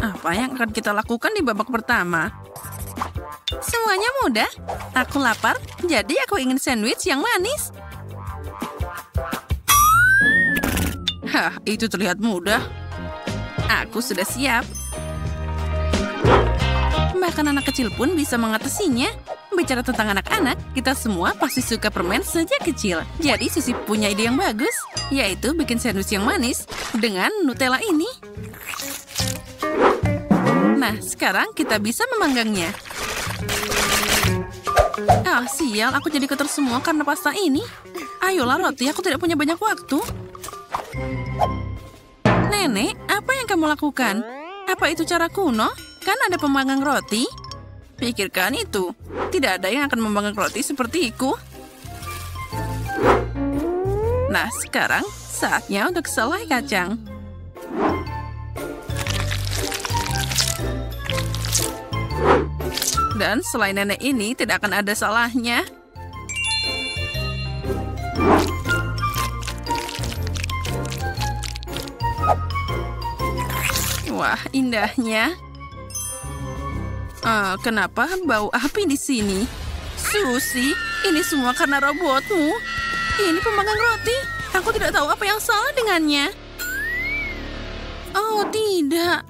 Apa yang akan kita lakukan di babak pertama? Semuanya mudah. Aku lapar, jadi aku ingin sandwich yang manis. Hah, itu terlihat mudah. Aku sudah siap. Bahkan anak kecil pun bisa mengatasinya. Bicara tentang anak-anak, kita semua pasti suka permen sejak kecil. Jadi Susi punya ide yang bagus, yaitu bikin sandwich yang manis dengan Nutella ini. Nah, sekarang kita bisa memanggangnya. Ah, sial, aku jadi kotor semua karena pasta ini. Ayolah roti, aku tidak punya banyak waktu. Nenek, apa yang kamu lakukan? Apa itu cara kuno? Kan ada pemanggang roti. Pikirkan itu. Tidak ada yang akan memanggang roti sepertiku. Nah, sekarang saatnya untuk selai kacang. Dan selai nenek ini tidak akan ada salahnya. Wah, indahnya. Kenapa bau api di sini? Susi, ini semua karena robotmu. Ini pemanggang roti. Aku tidak tahu apa yang salah dengannya. Oh, tidak.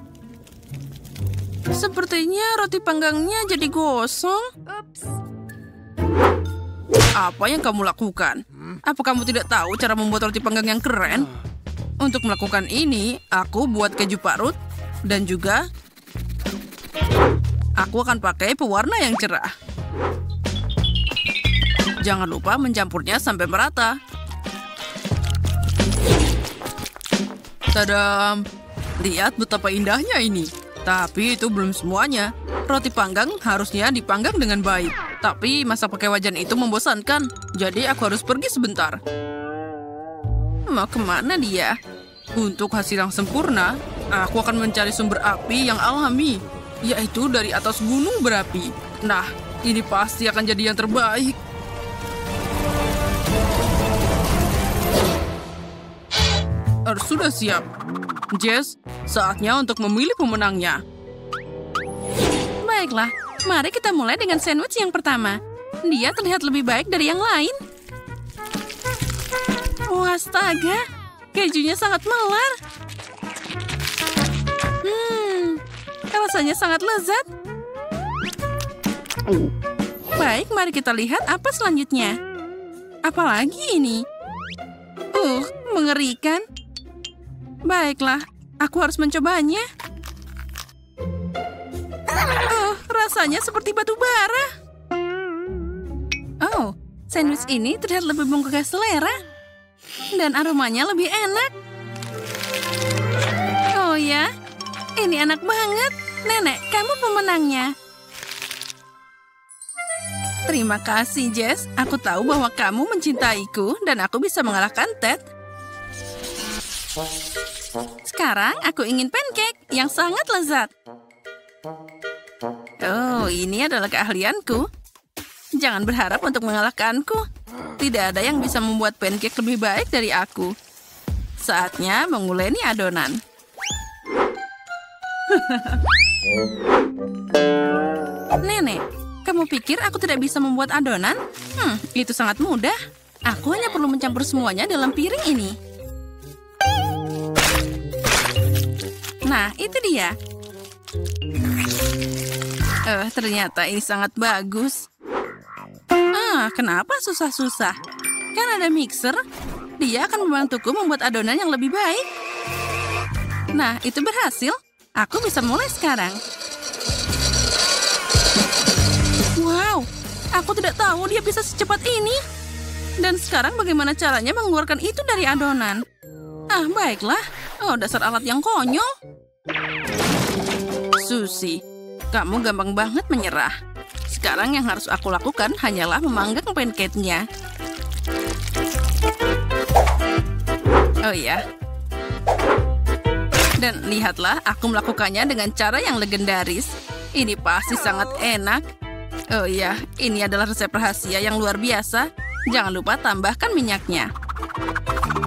Sepertinya roti panggangnya jadi gosong. Ups. Apa yang kamu lakukan? Apa kamu tidak tahu cara membuat roti panggang yang keren? Untuk melakukan ini, aku buat keju parut dan juga aku akan pakai pewarna yang cerah. Jangan lupa mencampurnya sampai merata. Tadam! Lihat betapa indahnya ini. Tapi itu belum semuanya. Roti panggang harusnya dipanggang dengan baik. Tapi masak pakai wajan itu membosankan. Jadi aku harus pergi sebentar. Mau kemana dia? Untuk hasil yang sempurna, aku akan mencari sumber api yang alami. Yaitu dari atas gunung berapi. Nah, ini pasti akan jadi yang terbaik. Sudah siap. Jess, saatnya untuk memilih pemenangnya. Baiklah, mari kita mulai dengan sandwich yang pertama. Dia terlihat lebih baik dari yang lain. Wah, astaga. Kejunya sangat melar. Rasanya sangat lezat. Baik, mari kita lihat apa selanjutnya. Apalagi ini? Mengerikan. Baiklah, aku harus mencobanya. Rasanya seperti batu bara. Oh, sandwich ini terlihat lebih menggugah selera. Dan aromanya lebih enak. Oh ya, ini enak banget. Nenek, kamu pemenangnya. Terima kasih, Jess. Aku tahu bahwa kamu mencintaiku dan aku bisa mengalahkan Ted. Sekarang aku ingin pancake yang sangat lezat. Oh, ini adalah keahlianku. Jangan berharap untuk mengalahkanku. Tidak ada yang bisa membuat pancake lebih baik dari aku. Saatnya menguleni adonan. Nenek, kamu pikir aku tidak bisa membuat adonan? Itu sangat mudah. Aku hanya perlu mencampur semuanya dalam piring ini. Nah, itu dia. Ternyata ini sangat bagus. Kenapa susah-susah? Kan ada mixer. Dia akan membantuku membuat adonan yang lebih baik. Nah, itu berhasil. Aku bisa mulai sekarang. Wow, aku tidak tahu dia bisa secepat ini. Dan sekarang bagaimana caranya mengeluarkan itu dari adonan? Baiklah. Oh, dasar alat yang konyol. Susi, kamu gampang banget menyerah. Sekarang yang harus aku lakukan hanyalah memanggang pancake-nya. Oh ya. Dan lihatlah, aku melakukannya dengan cara yang legendaris. Ini pasti sangat enak. Oh ya, ini adalah resep rahasia yang luar biasa. Jangan lupa tambahkan minyaknya.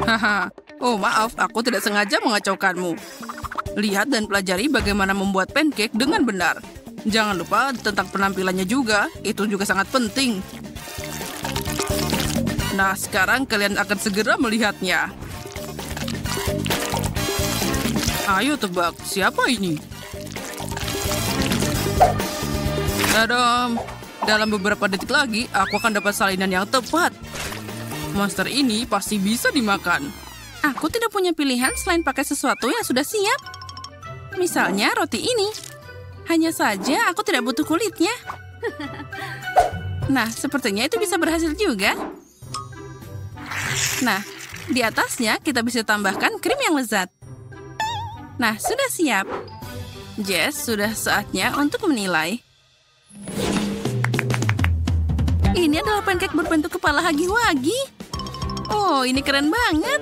Haha. Oh maaf, aku tidak sengaja mengacaukanmu. Lihat dan pelajari bagaimana membuat pancake dengan benar. Jangan lupa tentang penampilannya juga, itu juga sangat penting. Nah, sekarang kalian akan segera melihatnya. Ayo tebak, siapa ini? Tadam! Dalam beberapa detik lagi, aku akan dapat salinan yang tepat. Monster ini pasti bisa dimakan. Aku tidak punya pilihan selain pakai sesuatu yang sudah siap. Misalnya roti ini. Hanya saja aku tidak butuh kulitnya. Nah, sepertinya itu bisa berhasil juga. Nah, di atasnya kita bisa tambahkan krim yang lezat. Nah, sudah siap. Jess, sudah saatnya untuk menilai. Ini adalah pancake berbentuk kepala hagi-wagi. Oh, ini keren banget.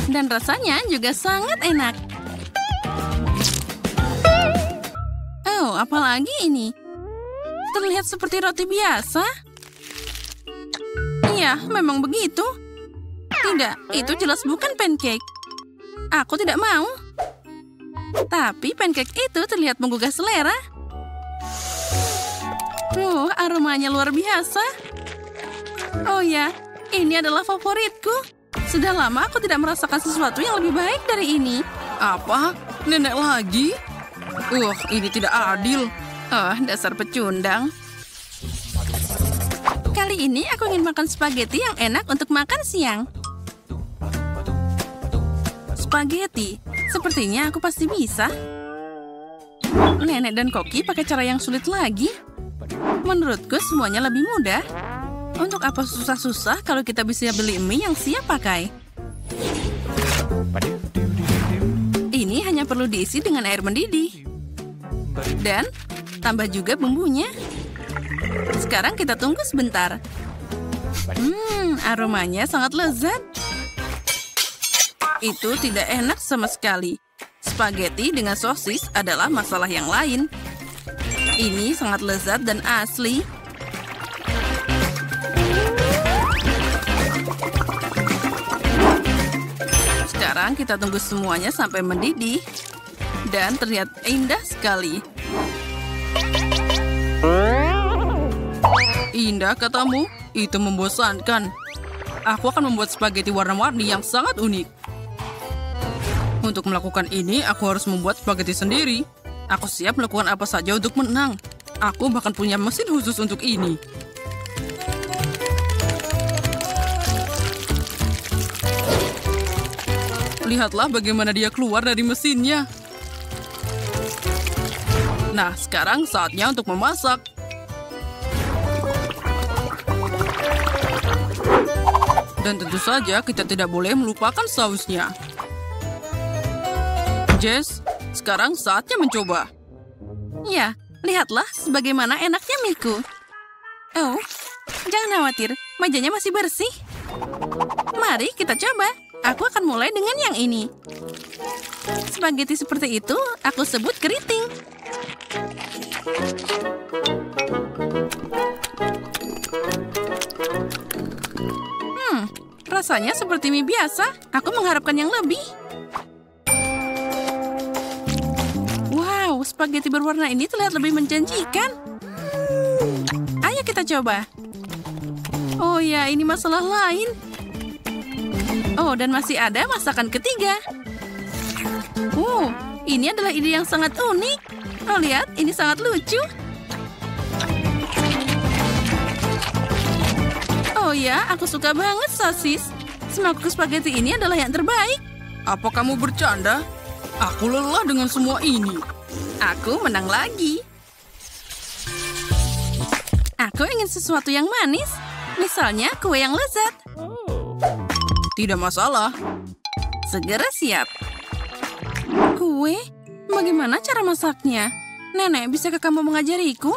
Dan rasanya juga sangat enak. Oh, apalagi ini? Terlihat seperti roti biasa. Iya, memang begitu. Tidak, itu jelas bukan pancake. Aku tidak mau. Tapi pancake itu terlihat menggugah selera. Aromanya luar biasa. Oh ya, ini adalah favoritku. Sudah lama aku tidak merasakan sesuatu yang lebih baik dari ini. Apa? Nenek lagi? Ini tidak adil. Dasar pecundang. Kali ini aku ingin makan spaghetti yang enak untuk makan siang. Spaghetti? Sepertinya aku pasti bisa. Nenek dan Koki pakai cara yang sulit lagi. Menurutku semuanya lebih mudah. Untuk apa susah-susah kalau kita bisa beli mie yang siap pakai? Ini hanya perlu diisi dengan air mendidih. Dan tambah juga bumbunya. Sekarang kita tunggu sebentar. Aromanya sangat lezat. Itu tidak enak sama sekali. Spaghetti dengan sosis adalah masalah yang lain. Ini sangat lezat dan asli. Sekarang kita tunggu semuanya sampai mendidih. Dan terlihat indah sekali. Indah katamu? Itu membosankan. Aku akan membuat spaghetti warna-warni yang sangat unik. Untuk melakukan ini, aku harus membuat spaghetti sendiri. Aku siap melakukan apa saja untuk menang. Aku bahkan punya mesin khusus untuk ini. Lihatlah bagaimana dia keluar dari mesinnya. Nah, sekarang saatnya untuk memasak. Dan tentu saja kita tidak boleh melupakan sausnya. Jess, sekarang saatnya mencoba. Ya, lihatlah sebagaimana enaknya mie-ku. Oh, jangan khawatir, mejanya masih bersih. Mari kita coba. Aku akan mulai dengan yang ini. Spaghetti seperti itu aku sebut keriting. Rasanya seperti mie biasa. Aku mengharapkan yang lebih. Wow, spaghetti berwarna ini terlihat lebih menjanjikan. Ayo kita coba. Oh ya, ini masalah lain. Oh, dan masih ada masakan ketiga. Ini adalah ide yang sangat unik. Oh, lihat, ini sangat lucu. Oh ya, aku suka banget sosis. Semangkuk spaghetti ini adalah yang terbaik. Apa kamu bercanda? Aku lelah dengan semua ini. Aku menang lagi. Aku ingin sesuatu yang manis. Misalnya kue yang lezat. Tidak masalah. Segera siap. Kue? Bagaimana cara masaknya? Nenek, bisakah kamu mengajariku?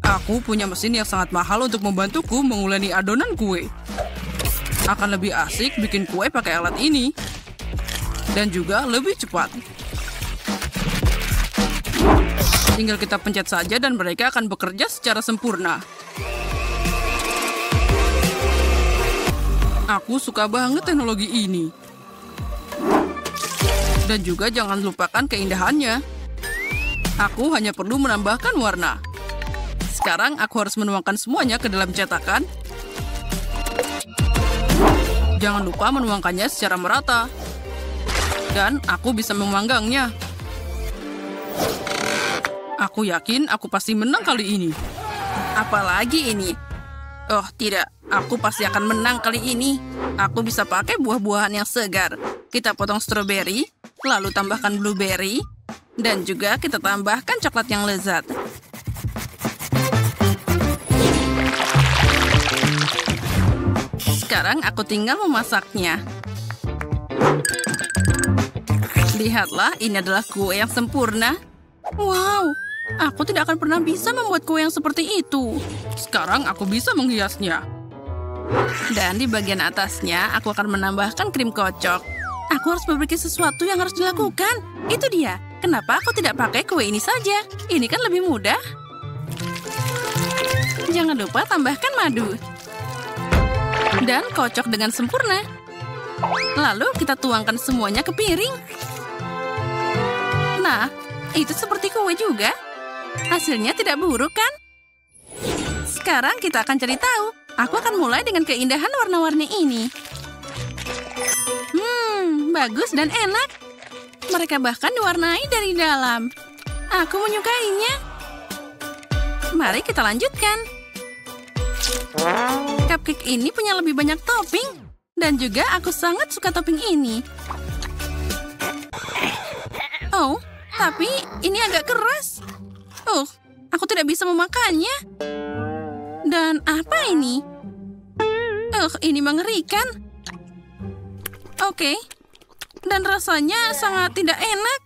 Aku punya mesin yang sangat mahal untuk membantuku menguleni adonan kue. Akan lebih asik bikin kue pakai alat ini. Dan juga lebih cepat. Tinggal kita pencet saja dan mereka akan bekerja secara sempurna. Aku suka banget teknologi ini. Dan juga jangan lupakan keindahannya. Aku hanya perlu menambahkan warna. Sekarang aku harus menuangkan semuanya ke dalam cetakan. Jangan lupa menuangkannya secara merata. Dan aku bisa memanggangnya. Aku yakin aku pasti menang kali ini. Apalagi ini. Oh, tidak. Aku pasti akan menang kali ini. Aku bisa pakai buah-buahan yang segar. Kita potong stroberi, lalu tambahkan blueberry, dan juga kita tambahkan coklat yang lezat. Sekarang aku tinggal memasaknya. Lihatlah, ini adalah kue yang sempurna. Wow, aku tidak akan pernah bisa membuat kue yang seperti itu. Sekarang aku bisa menghiasnya. Dan di bagian atasnya, aku akan menambahkan krim kocok. Aku harus memiliki sesuatu yang harus dilakukan. Itu dia. Kenapa aku tidak pakai kue ini saja? Ini kan lebih mudah. Jangan lupa tambahkan madu. Dan kocok dengan sempurna. Lalu kita tuangkan semuanya ke piring. Nah, itu seperti kue juga. Hasilnya tidak buruk, kan? Sekarang kita akan cari tahu. Aku akan mulai dengan keindahan warna-warni ini. Bagus dan enak. Mereka bahkan diwarnai dari dalam. Aku menyukainya. Mari kita lanjutkan. Cupcake ini punya lebih banyak topping. Dan juga aku sangat suka topping ini. Oh, tapi ini agak keras. Oh, aku tidak bisa memakannya. Dan apa ini? Ini mengerikan. Oke. Dan rasanya sangat tidak enak.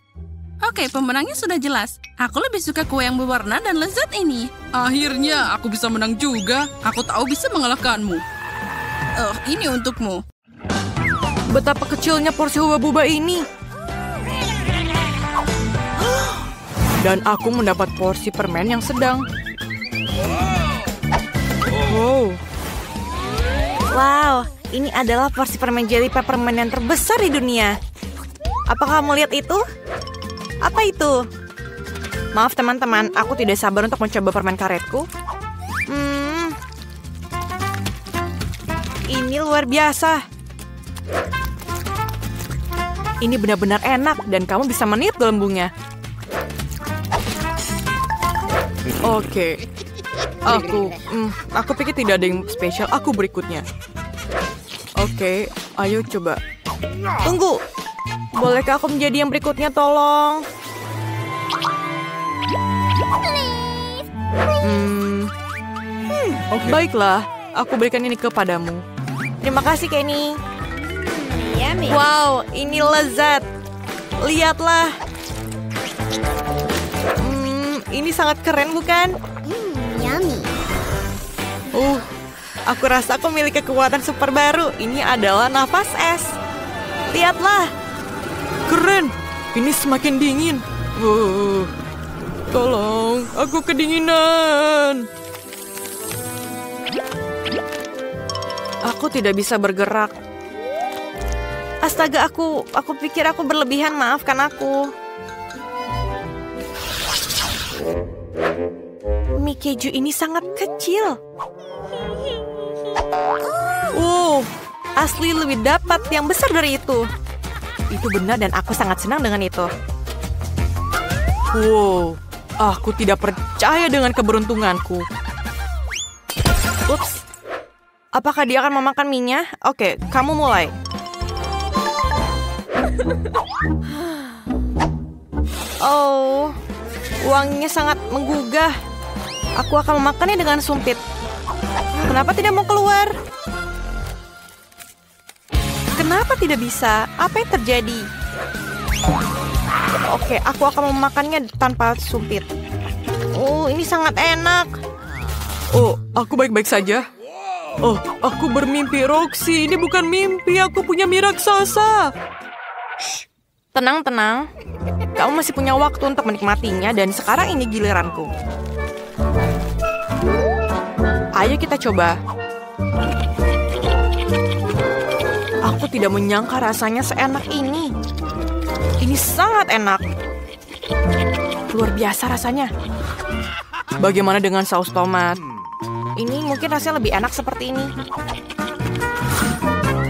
Oke, pemenangnya sudah jelas. Aku lebih suka kue yang berwarna dan lezat ini. Akhirnya aku bisa menang juga. Aku tahu bisa mengalahkanmu. Ini untukmu. Betapa kecilnya porsi huba-buba ini. Dan aku mendapat porsi permen yang sedang. Wow, ini adalah porsi permen jelly peppermint yang terbesar di dunia. Apa kamu lihat itu? Apa itu? Maaf teman-teman, aku tidak sabar untuk mencoba permen karetku. Ini luar biasa. Ini benar-benar enak dan kamu bisa meniup gelembungnya. Oke. Aku pikir tidak ada yang spesial. Aku berikutnya. Oke, ayo coba. Tunggu. Bolehkah aku menjadi yang berikutnya, tolong? Baiklah, aku berikan ini kepadamu. Terima kasih, Kenny. Wow, ini lezat. Lihatlah. Ini sangat keren, bukan? Yummy. Aku rasa aku memiliki kekuatan super baru. Ini adalah nafas es. Lihatlah. Keren. Ini semakin dingin. Tolong, aku kedinginan. Aku tidak bisa bergerak. Astaga, aku pikir aku berlebihan. Maafkan aku. Mie keju ini sangat kecil. Asli lebih dapat yang besar dari itu. Itu benar dan aku sangat senang dengan itu. Aku tidak percaya dengan keberuntunganku. Ups. Apakah dia akan memakan mie-nya? Oke, kamu mulai. Wanginya sangat menggugah. Aku akan memakannya dengan sumpit. Kenapa tidak mau keluar? Kenapa tidak bisa? Apa yang terjadi? Oke, aku akan memakannya tanpa sumpit. Ini sangat enak. Aku baik-baik saja. Aku bermimpi, Roxy. Ini bukan mimpi, aku punya mie raksasa. Tenang. Kamu masih punya waktu untuk menikmatinya dan sekarang ini giliranku. Ayo kita coba. Aku tidak menyangka rasanya seenak ini. Ini sangat enak. Luar biasa rasanya. Bagaimana dengan saus tomat? Ini mungkin rasanya lebih enak seperti ini.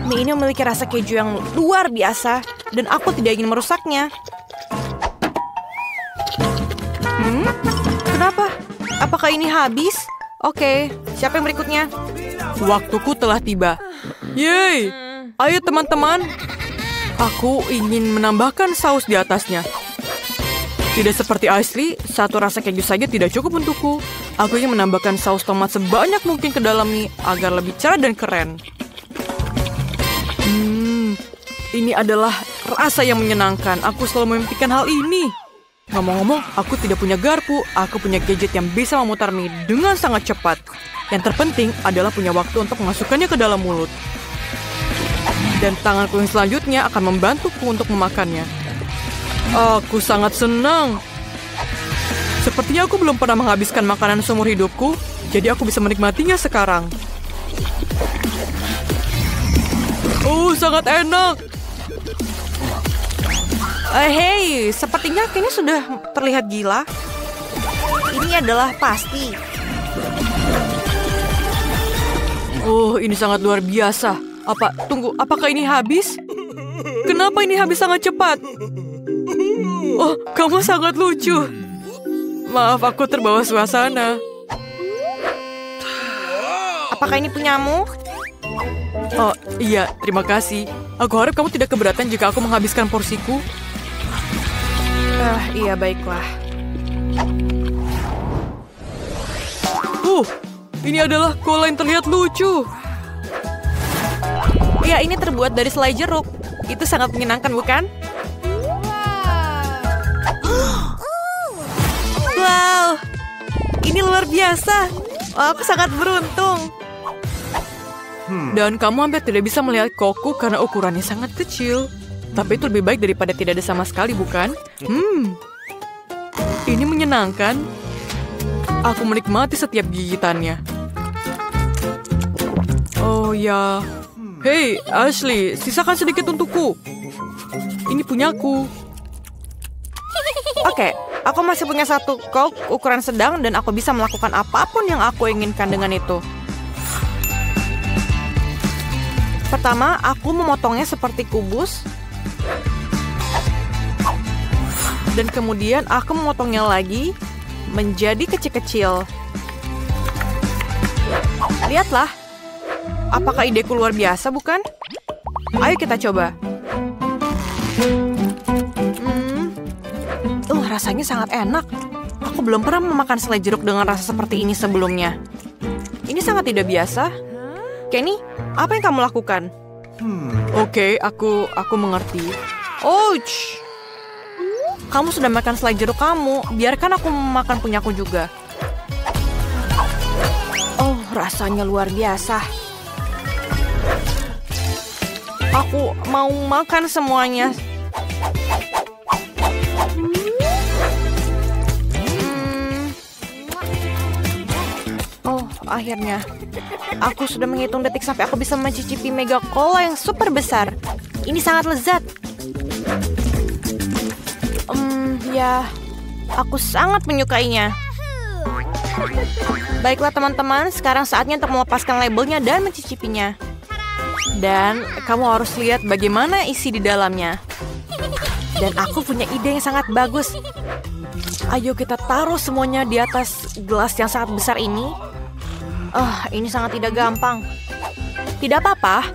Mie ini memiliki rasa keju yang luar biasa dan aku tidak ingin merusaknya. Kenapa? Apakah ini habis? Oke, siapa yang berikutnya? Waktuku telah tiba. Yeay! Ayo teman-teman. Aku ingin menambahkan saus di atasnya. Tidak seperti Ashley, satu rasa keju saja tidak cukup untukku. Aku ingin menambahkan saus tomat sebanyak mungkin ke dalam mie agar lebih cerah dan keren. Ini adalah rasa yang menyenangkan. Aku selalu memimpikan hal ini. Ngomong-ngomong, aku tidak punya garpu. Aku punya gadget yang bisa memutar mie dengan sangat cepat. Yang terpenting adalah punya waktu untuk memasukkannya ke dalam mulut. Dan tanganku yang selanjutnya akan membantuku untuk memakannya. Aku sangat senang. Sepertinya aku belum pernah menghabiskan makanan seumur hidupku, jadi aku bisa menikmatinya sekarang. Oh, sangat enak. Hei, sepertinya kayaknya sudah terlihat gila. Ini adalah pasti. Oh, ini sangat luar biasa. Tunggu, apakah ini habis? Kenapa ini habis sangat cepat? Oh, kamu sangat lucu. Maaf, aku terbawa suasana. Apakah ini punyamu? Oh, iya, terima kasih. Aku harap kamu tidak keberatan jika aku menghabiskan porsiku. Iya, baiklah. Ini adalah cola yang terlihat lucu. Ya, ini terbuat dari selai jeruk. Itu sangat menyenangkan, bukan? Wow, ini luar biasa. Aku sangat beruntung. Dan kamu hampir tidak bisa melihat koku karena ukurannya sangat kecil. Tapi itu lebih baik daripada tidak ada sama sekali, bukan? Ini menyenangkan. Aku menikmati setiap gigitannya. Oh ya. Hei, Ashley, sisakan sedikit untukku. Ini punyaku. Oke, aku masih punya satu Coke ukuran sedang dan aku bisa melakukan apapun yang aku inginkan dengan itu. Pertama, aku memotongnya seperti kubus. Dan kemudian aku memotongnya lagi menjadi kecil-kecil. Lihatlah. Apakah ideku luar biasa, bukan? Ayo kita coba. Rasanya sangat enak. Aku belum pernah memakan selai jeruk dengan rasa seperti ini sebelumnya. Ini sangat tidak biasa. Kenny, apa yang kamu lakukan? Oke, aku mengerti. Ouch! Kamu sudah makan selai jeruk kamu. Biarkan aku memakan punyaku juga. Oh, rasanya luar biasa. Aku mau makan semuanya. Oh, akhirnya. Aku sudah menghitung detik sampai aku bisa mencicipi mega cola yang super besar. Ini sangat lezat. Ya, aku sangat menyukainya. Baiklah teman-teman, sekarang saatnya untuk melepaskan labelnya dan mencicipinya. Dan kamu harus lihat bagaimana isi di dalamnya. Dan aku punya ide yang sangat bagus. Ayo kita taruh semuanya di atas gelas yang sangat besar ini. Ini sangat tidak gampang. Tidak apa-apa.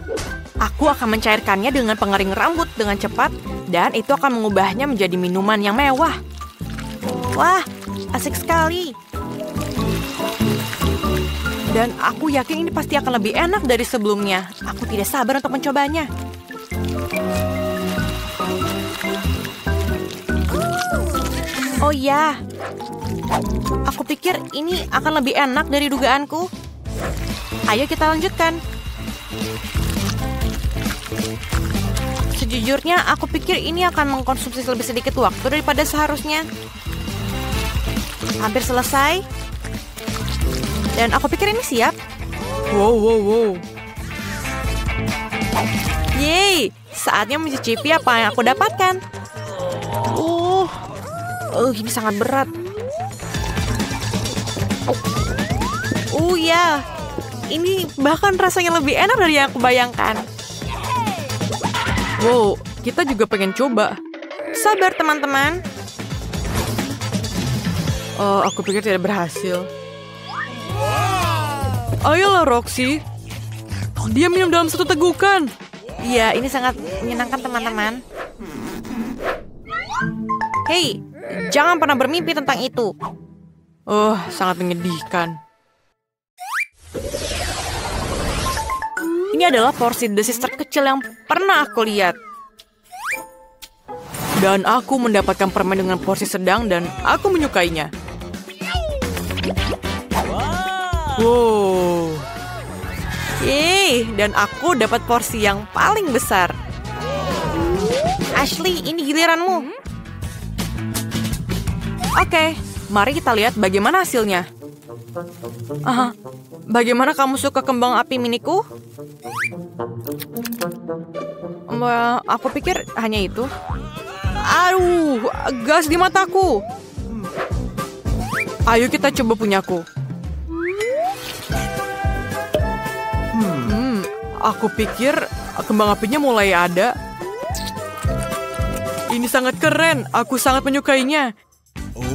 Aku akan mencairkannya dengan pengering rambut dengan cepat. Dan itu akan mengubahnya menjadi minuman yang mewah. Wah, asik sekali. Dan aku yakin ini pasti akan lebih enak dari sebelumnya. Aku tidak sabar untuk mencobanya. Oh ya, aku pikir ini akan lebih enak dari dugaanku. Ayo kita lanjutkan. Sejujurnya, aku pikir ini akan mengkonsumsi lebih sedikit waktu daripada seharusnya. Hampir selesai. Dan aku pikir ini siap. Wow. Yeay, saatnya mencicipi apa yang aku dapatkan. Ini sangat berat. Ya, ini bahkan rasanya lebih enak dari yang aku bayangkan. Wow, kita juga pengen coba. Sabar teman-teman. Aku pikir tidak berhasil. Ayolah Roxy. Dia minum dalam satu tegukan. Iya, ini sangat menyenangkan teman-teman. Hei, jangan pernah bermimpi tentang itu. Sangat menyedihkan. Ini adalah porsi desis terkecil yang pernah aku lihat. Dan aku mendapatkan permen dengan porsi sedang dan aku menyukainya. Wow. Yeay, dan aku dapat porsi yang paling besar. Ashley, ini giliranmu. Oke, mari kita lihat bagaimana hasilnya. Bagaimana kamu suka kembang api miniku? Aku pikir hanya itu. Aduh, gas di mataku. Ayo kita coba punyaku. Aku pikir kembang apinya mulai ada. Ini sangat keren. Aku sangat menyukainya.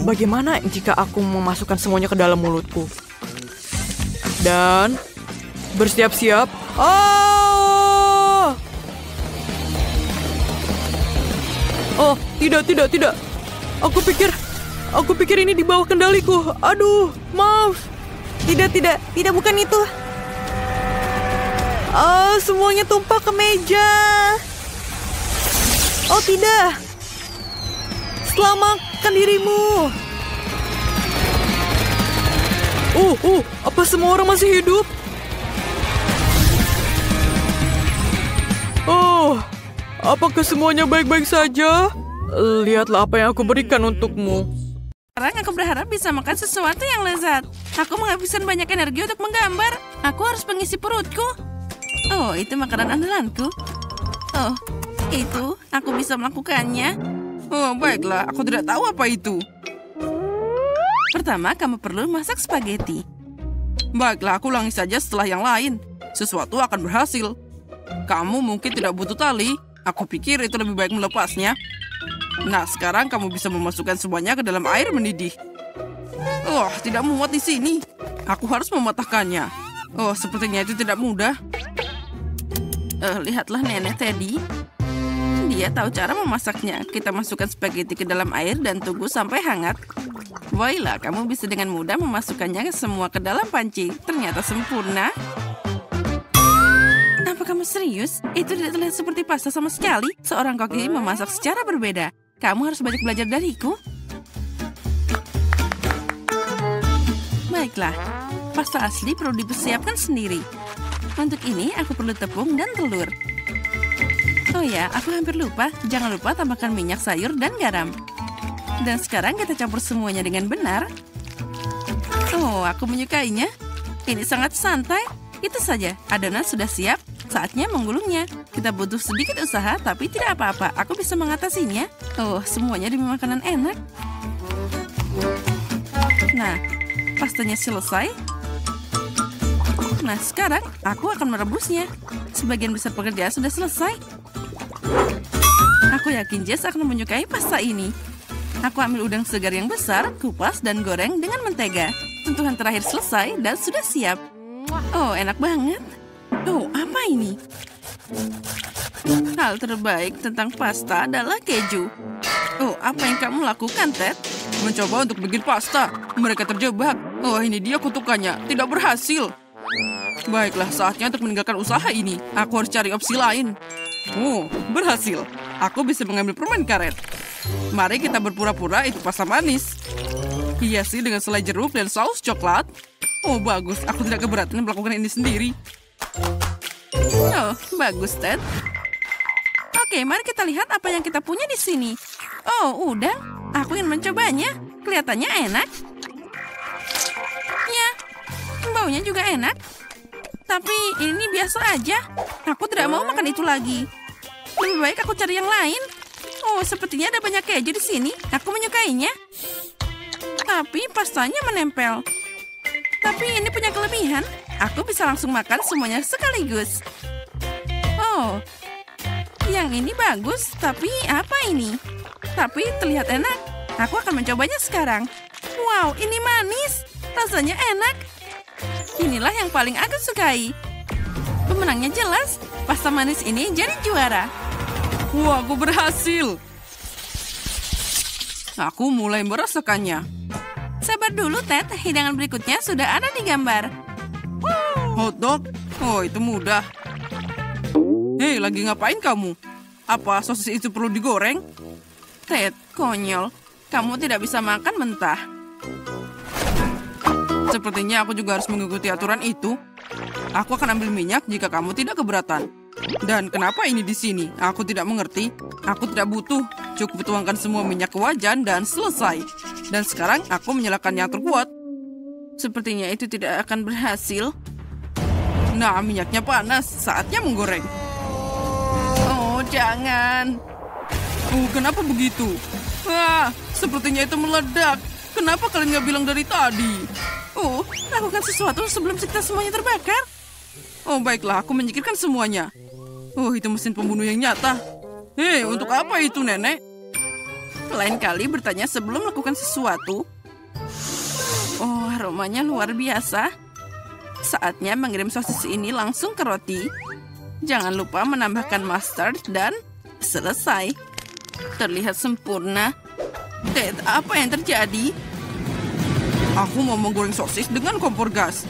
Bagaimana jika aku memasukkan semuanya ke dalam mulutku? Dan bersiap-siap. Tidak. Aku pikir ini di bawah kendaliku. Aduh, maaf. Tidak, bukan itu. Semuanya tumpah ke meja. Tidak. Selamatkan dirimu. Apa semua orang masih hidup? Apakah semuanya baik-baik saja? Lihatlah apa yang aku berikan untukmu. Sekarang aku berharap bisa makan sesuatu yang lezat. Aku menghabiskan banyak energi untuk menggambar. Aku harus mengisi perutku. Itu makanan andalanku. Itu aku bisa melakukannya. Baiklah, aku tidak tahu apa itu. Pertama, kamu perlu masak spaghetti. Baiklah, aku ulangi saja setelah yang lain. Sesuatu akan berhasil. Kamu mungkin tidak butuh tali. Aku pikir itu lebih baik melepasnya. Nah, sekarang kamu bisa memasukkan semuanya ke dalam air mendidih. Tidak muat di sini. Aku harus mematahkannya. Sepertinya itu tidak mudah. Lihatlah nenek Teddy. Dia tahu cara memasaknya. Kita masukkan spaghetti ke dalam air dan tunggu sampai hangat. Baiklah, kamu bisa dengan mudah memasukkannya semua ke dalam panci. Ternyata sempurna. Apa kamu serius? Itu tidak terlihat seperti pasta sama sekali. Seorang koki memasak secara berbeda. Kamu harus banyak belajar dariku. Baiklah, pasta asli perlu dipersiapkan sendiri. Untuk ini, aku perlu tepung dan telur. Aku hampir lupa. Jangan lupa tambahkan minyak sayur dan garam. Dan sekarang kita campur semuanya dengan benar. Aku menyukainya. Ini sangat santai. Itu saja, adonan sudah siap. Saatnya menggulungnya. Kita butuh sedikit usaha, tapi tidak apa-apa. Aku bisa mengatasinya. Semuanya demi makanan enak. Nah, pastanya selesai. Nah, sekarang aku akan merebusnya. Sebagian besar pekerjaan sudah selesai. Aku yakin Jess akan menyukai pasta ini. Aku ambil udang segar yang besar, kupas, dan goreng dengan mentega. Sentuhan terakhir selesai dan sudah siap. Enak banget. Apa ini? Hal terbaik tentang pasta adalah keju. Apa yang kamu lakukan, Ted? Mencoba untuk bikin pasta. Mereka terjebak. Ini dia kutukannya. Tidak berhasil. Baiklah, saatnya untuk meninggalkan usaha ini. Aku harus cari opsi lain. Berhasil. Aku bisa mengambil permen karet. Mari kita berpura-pura itu pasta manis. Hiasi dengan selai jeruk dan saus coklat. Bagus. Aku tidak keberatan melakukan ini sendiri. Bagus, Ted. Oke, mari kita lihat apa yang kita punya di sini. Udang. Aku ingin mencobanya. Kelihatannya enak. Ya, baunya juga enak. Tapi ini biasa aja. Aku tidak mau makan itu lagi. Lebih baik aku cari yang lain. Oh, sepertinya ada banyak keju di sini. Aku menyukainya. Tapi pastanya menempel. Tapi ini punya kelebihan. Aku bisa langsung makan semuanya sekaligus. Oh, yang ini bagus. Tapi apa ini? Tapi terlihat enak. Aku akan mencobanya sekarang. Wow, ini manis. Rasanya enak. Inilah yang paling aku sukai. Pemenangnya jelas. Pasta manis ini jadi juara. Wah, aku berhasil. Aku mulai merasakannya. Sabar dulu, Ted. Hidangan berikutnya sudah ada di gambar. Hotdog? Oh, itu mudah. Hei, lagi ngapain kamu? Apa sosis itu perlu digoreng? Ted, konyol. Kamu tidak bisa makan mentah. Sepertinya aku juga harus mengikuti aturan itu. Aku akan ambil minyak jika kamu tidak keberatan. Dan kenapa ini di sini? Aku tidak mengerti. Aku tidak butuh. Cukup tuangkan semua minyak ke wajan dan selesai. Dan sekarang aku menyalakan yang terkuat. Sepertinya itu tidak akan berhasil. Nah, minyaknya panas. Saatnya menggoreng. Oh, jangan. Oh, kenapa begitu? Wah, sepertinya itu meledak. Kenapa kalian nggak bilang dari tadi? Oh, lakukan sesuatu sebelum kita semuanya terbakar. Oh, baiklah, aku menyingkirkan semuanya. Oh, itu mesin pembunuh yang nyata. Hei, untuk apa itu, Nenek? Lain kali bertanya sebelum melakukan sesuatu. Oh, aromanya luar biasa. Saatnya mengirim sosis ini langsung ke roti. Jangan lupa menambahkan mustard dan selesai. Terlihat sempurna. Ted, apa yang terjadi? Aku mau menggoreng sosis dengan kompor gas.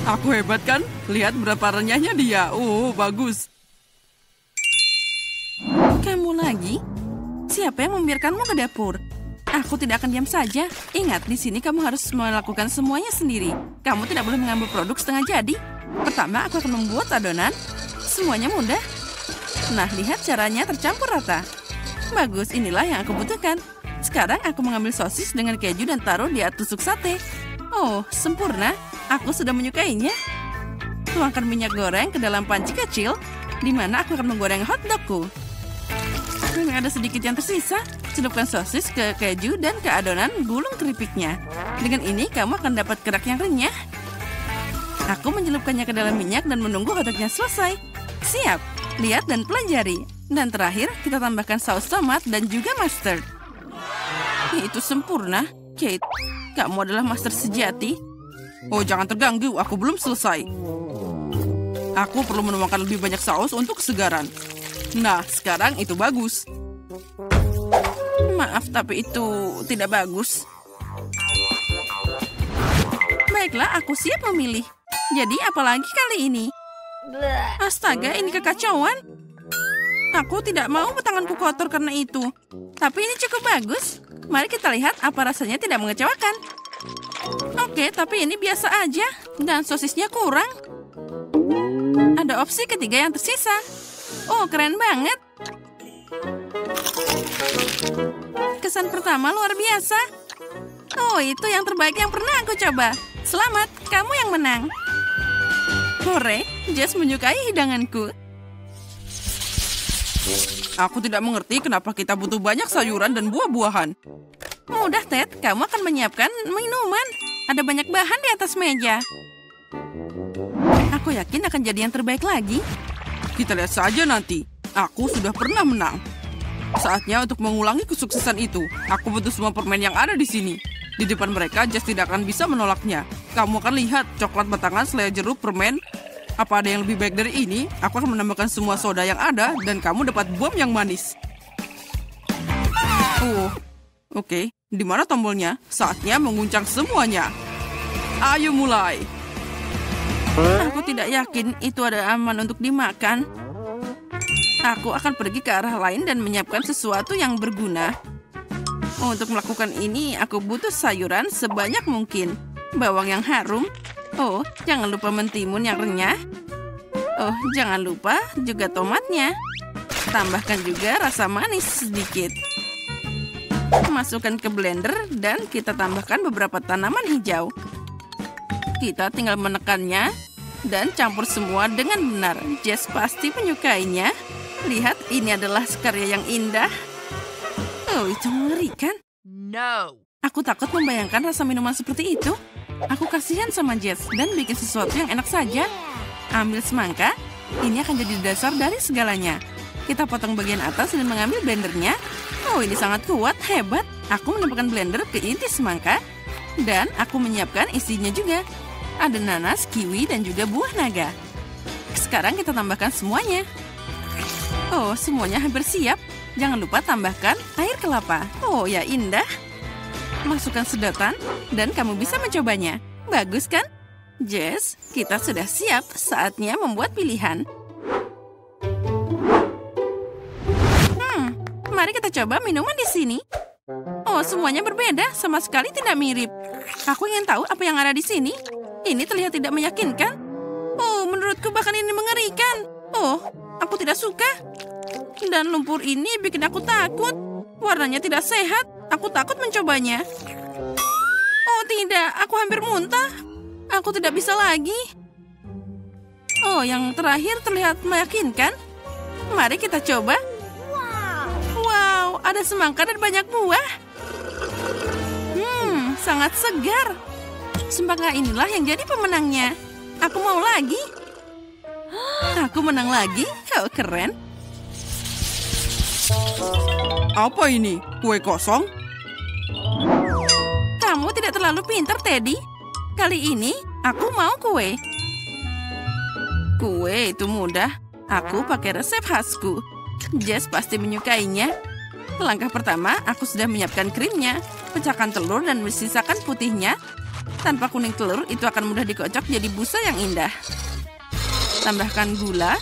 Aku hebat kan? Lihat berapa renyahnya dia. Oh, bagus. Kamu lagi? Siapa yang membiarkanmu ke dapur? Aku tidak akan diam saja. Ingat, di sini kamu harus melakukan semuanya sendiri. Kamu tidak boleh mengambil produk setengah jadi. Pertama, aku akan membuat adonan. Semuanya mudah. Nah, lihat caranya tercampur rata. Bagus, inilah yang aku butuhkan. Sekarang aku mengambil sosis dengan keju dan taruh di atas tusuk sate. Oh, sempurna. Aku sudah menyukainya. Tuangkan minyak goreng ke dalam panci kecil, di mana aku akan menggoreng hotdogku. Ada sedikit yang tersisa. Celupkan sosis ke keju dan ke adonan gulung keripiknya. Dengan ini, kamu akan dapat kerak yang renyah. Aku mencelupkannya ke dalam minyak dan menunggu hotdognya selesai. Siap. Lihat dan pelajari. Dan terakhir, kita tambahkan saus tomat dan juga mustard. Itu sempurna. Kate, kamu adalah master sejati. Oh, jangan terganggu. Aku belum selesai. Aku perlu menuangkan lebih banyak saus untuk kesegaran. Nah, sekarang itu bagus. Maaf, tapi itu tidak bagus. Baiklah, aku siap memilih. Jadi, apalagi kali ini? Astaga, ini kekacauan. Aku tidak mau tanganku kotor karena itu. Tapi ini cukup bagus. Mari kita lihat apa rasanya tidak mengecewakan. Oke, tapi ini biasa aja. Dan sosisnya kurang. Ada opsi ketiga yang tersisa. Oh, keren banget. Kesan pertama luar biasa. Oh, itu yang terbaik yang pernah aku coba. Selamat, kamu yang menang. Hore, Jess menyukai hidanganku. Aku tidak mengerti kenapa kita butuh banyak sayuran dan buah-buahan. Mudah, Ted. Kamu akan menyiapkan minuman. Ada banyak bahan di atas meja. Aku yakin akan jadi yang terbaik lagi. Kita lihat saja nanti. Aku sudah pernah menang. Saatnya untuk mengulangi kesuksesan itu. Aku butuh semua permen yang ada di sini. Di depan mereka, Jess tidak akan bisa menolaknya. Kamu akan lihat coklat batangan selai jeruk permen. Apa ada yang lebih baik dari ini? Aku akan menambahkan semua soda yang ada dan kamu dapat bom yang manis. Oh, oke. Di mana tombolnya? Saatnya mengguncang semuanya. Ayo mulai. Aku tidak yakin itu ada aman untuk dimakan. Aku akan pergi ke arah lain dan menyiapkan sesuatu yang berguna. Untuk melakukan ini, aku butuh sayuran sebanyak mungkin. Bawang yang harum. Oh, jangan lupa mentimun yang renyah. Oh, jangan lupa juga tomatnya. Tambahkan juga rasa manis sedikit. Masukkan ke blender dan kita tambahkan beberapa tanaman hijau. Kita tinggal menekannya. dan campur semua dengan benar. Jess pasti menyukainya. Lihat, ini adalah karya yang indah. Oh, itu mengerikan. No. Aku takut membayangkan rasa minuman seperti itu. Aku kasihan sama Jess dan bikin sesuatu yang enak saja. Ambil semangka, ini akan jadi dasar dari segalanya. Kita potong bagian atas dan mengambil blendernya. Oh, ini sangat kuat, hebat. Aku menempelkan blender ke inti semangka. Dan aku menyiapkan isinya juga. Ada nanas, kiwi, dan juga buah naga. Sekarang kita tambahkan semuanya. Oh, semuanya hampir siap. Jangan lupa tambahkan air kelapa. Oh ya, indah. Masukkan sedotan, dan kamu bisa mencobanya. Bagus kan? Jess, kita sudah siap. Saatnya membuat pilihan. Mari kita coba minuman di sini. Oh, semuanya berbeda. Sama sekali tidak mirip. Aku ingin tahu apa yang ada di sini. Ini terlihat tidak meyakinkan. Oh, menurutku bahkan ini mengerikan. Oh, aku tidak suka. Dan lumpur ini bikin aku takut. Warnanya tidak sehat. Aku takut mencobanya. Oh tidak, aku hampir muntah. Aku tidak bisa lagi. Oh, yang terakhir terlihat meyakinkan. Mari kita coba. Wow, ada semangka dan banyak buah. Sangat segar. Semangka inilah yang jadi pemenangnya. Aku mau lagi. Aku menang lagi. Oh, keren. Apa ini? Kue kosong? Kamu tidak terlalu pintar, Teddy. Kali ini, aku mau kue. Kue itu mudah. Aku pakai resep khasku. Jess pasti menyukainya. Langkah pertama, aku sudah menyiapkan krimnya. Pecahkan telur dan sisakan putihnya. Tanpa kuning telur, itu akan mudah dikocok jadi busa yang indah. Tambahkan gula.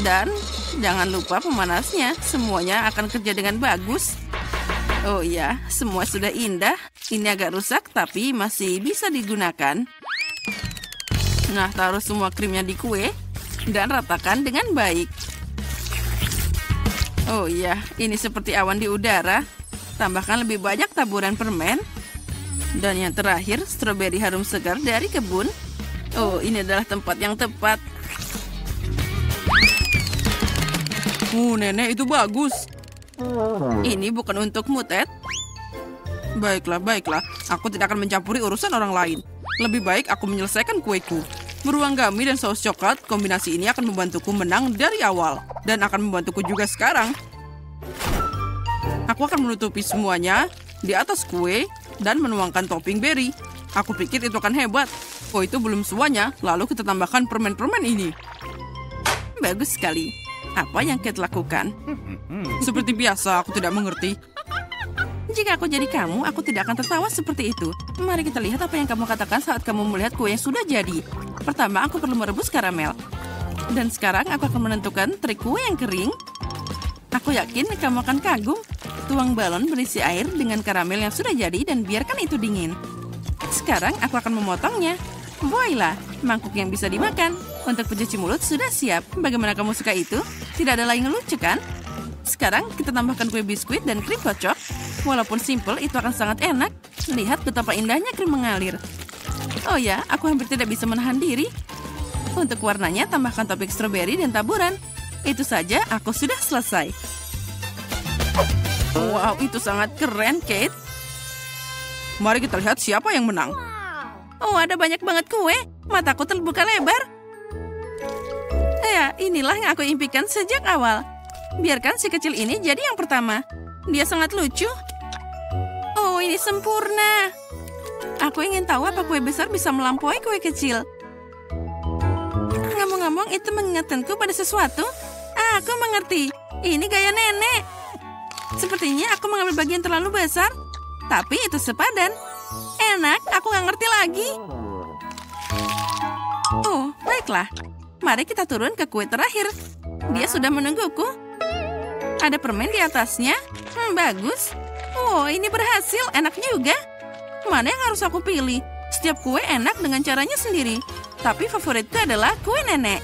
Dan jangan lupa pemanasnya. Semuanya akan kerja dengan bagus. Oh iya, semua sudah indah. Ini agak rusak, tapi masih bisa digunakan. Nah, taruh semua krimnya di kue. Dan ratakan dengan baik. Oh iya, ini seperti awan di udara. Tambahkan lebih banyak taburan permen. Dan yang terakhir, stroberi harum segar dari kebun. Oh, ini adalah tempat yang tepat. Nenek, itu bagus. Ini bukan untukmu, Ted. Baiklah. Aku tidak akan mencampuri urusan orang lain. Lebih baik aku menyelesaikan kueku. Beruang gummy dan saus coklat, kombinasi ini akan membantuku menang dari awal. Dan akan membantuku juga sekarang. Aku akan menutupi semuanya di atas kue dan menuangkan topping berry. Aku pikir itu akan hebat. Oh, itu belum semuanya. Lalu kita tambahkan permen-permen ini. Bagus sekali. Apa yang Kate lakukan? Seperti biasa, aku tidak mengerti. Jika aku jadi kamu, aku tidak akan tertawa seperti itu. Mari kita lihat apa yang kamu katakan saat kamu melihat kue yang sudah jadi. Pertama, aku perlu merebus karamel. Dan sekarang aku akan menentukan trik kue yang kering. Aku yakin kamu akan kagum. Tuang balon berisi air dengan karamel yang sudah jadi dan biarkan itu dingin. Sekarang aku akan memotongnya. Voila, mangkuk yang bisa dimakan. Untuk pencuci mulut sudah siap. Bagaimana kamu suka itu? Tidak ada lain yang lucu, kan? Sekarang kita tambahkan kue biskuit dan krim kocok. Walaupun simple, itu akan sangat enak. Lihat betapa indahnya krim mengalir. Oh ya, aku hampir tidak bisa menahan diri. Untuk warnanya, tambahkan topping stroberi dan taburan. Itu saja, aku sudah selesai. Wow, itu sangat keren, Kate. Mari kita lihat siapa yang menang. Oh, ada banyak banget kue. Mataku terbuka lebar. Ya, inilah yang aku impikan sejak awal. Biarkan si kecil ini jadi yang pertama. Dia sangat lucu. Oh, ini sempurna. Aku ingin tahu apa kue besar bisa melampaui kue kecil. Ngomong-ngomong, itu mengingatkanku pada sesuatu. Aku mengerti. Ini gaya nenek. Sepertinya aku mengambil bagian terlalu besar. Tapi itu sepadan. Enak, aku nggak ngerti lagi. Oh, baiklah. Mari kita turun ke kue terakhir. Dia sudah menungguku. Ada permen di atasnya. Bagus. Oh, ini berhasil. Enak juga. Mana yang harus aku pilih? Setiap kue enak dengan caranya sendiri. Tapi favoritku adalah kue nenek.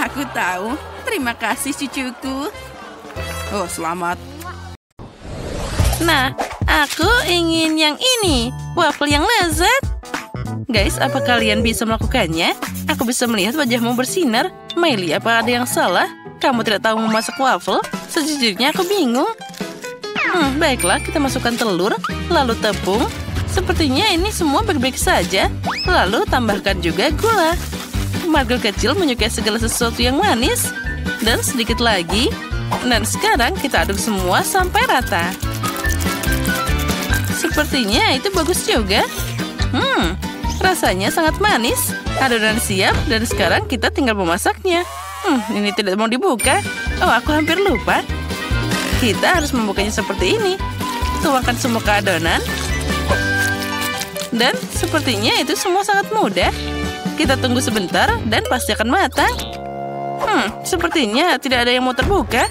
Aku tahu. Terima kasih, cucuku. Oh, selamat. Nah, aku ingin yang ini. Waffle yang lezat. Guys, apa kalian bisa melakukannya? Aku bisa melihat wajahmu bersinar. Miley, apa ada yang salah? Kamu tidak tahu memasak waffle? Sejujurnya aku bingung. Baiklah, kita masukkan telur, lalu tepung. Sepertinya ini semua baik-baik saja. Lalu tambahkan juga gula. Margot kecil menyukai segala sesuatu yang manis. Dan sedikit lagi. Dan sekarang kita aduk semua sampai rata. Sepertinya itu bagus juga. Rasanya sangat manis. Adonan siap dan sekarang kita tinggal memasaknya. Ini tidak mau dibuka. Oh, aku hampir lupa. Kita harus membukanya seperti ini. Tuangkan semua ke adonan. Dan sepertinya itu semua sangat mudah. Kita tunggu sebentar dan pasti akan matang. Sepertinya tidak ada yang mau terbuka.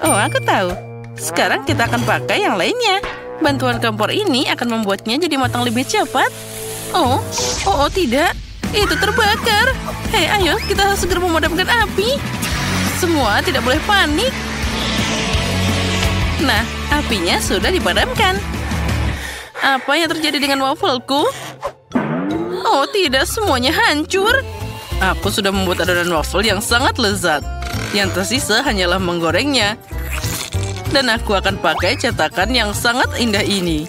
Oh, aku tahu. Sekarang kita akan pakai yang lainnya. Bantuan kompor ini akan membuatnya jadi matang lebih cepat. Oh, tidak. Itu terbakar. Hei, ayo, kita harus segera memadamkan api. Semua tidak boleh panik. Nah, apinya sudah dipadamkan. Apa yang terjadi dengan wafelku? Oh, tidak, semuanya hancur. Aku sudah membuat adonan waffle yang sangat lezat. Yang tersisa hanyalah menggorengnya. Dan aku akan pakai cetakan yang sangat indah ini.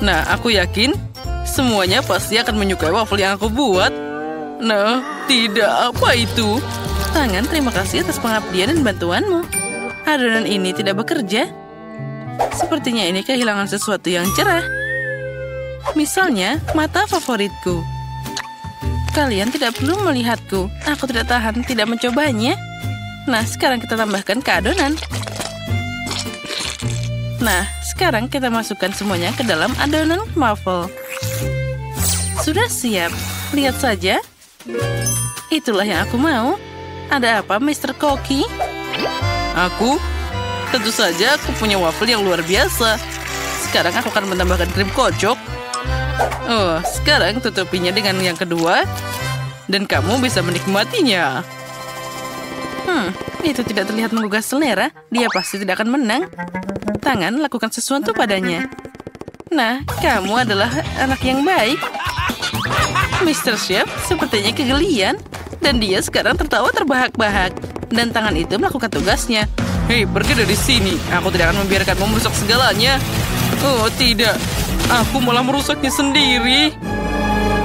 Nah, aku yakin semuanya pasti akan menyukai waffle yang aku buat. Nah, tidak, apa itu? Tangan, terima kasih atas pengabdian dan bantuanmu. Adonan ini tidak bekerja. Sepertinya ini kehilangan sesuatu yang cerah. Misalnya, mata favoritku. Kalian tidak perlu melihatku. Aku tidak tahan tidak mencobanya. Nah, sekarang kita tambahkan ke adonan. Nah, sekarang kita masukkan semuanya ke dalam adonan waffle. Sudah siap. Lihat saja. Itulah yang aku mau. Ada apa, Mr. Koki? Aku? Tentu saja aku punya waffle yang luar biasa. Sekarang aku akan menambahkan krim kocok. Oh, sekarang tutupinya dengan yang kedua. Dan kamu bisa menikmatinya. Itu tidak terlihat menggugah selera. Dia pasti tidak akan menang. Tangan, lakukan sesuatu padanya. Nah, kamu adalah anak yang baik. Mr. Chef sepertinya kegelian. Dan dia sekarang tertawa terbahak-bahak. Dan tangan itu melakukan tugasnya. Hei, pergi dari sini. Aku tidak akan membiarkanmu merusak segalanya. Oh, tidak. Aku malah merusaknya sendiri.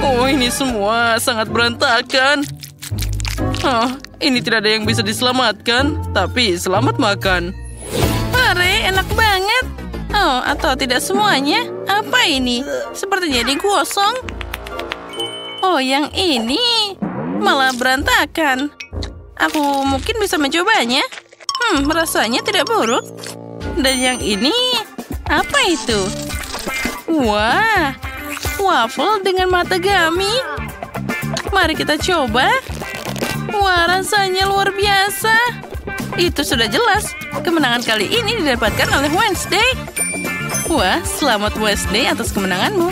Oh, ini semua sangat berantakan. Oh, ini tidak ada yang bisa diselamatkan. Tapi selamat makan. Hore, enak banget. Oh, atau tidak semuanya. Apa ini? Sepertinya digosong. Oh, yang ini malah berantakan. Aku mungkin bisa mencobanya. Rasanya tidak buruk. Dan yang ini, apa itu? Wah, waffle dengan matagami. Mari kita coba. Wah, rasanya luar biasa. Itu sudah jelas. Kemenangan kali ini didapatkan oleh Wednesday. Wah, selamat Wednesday atas kemenanganmu.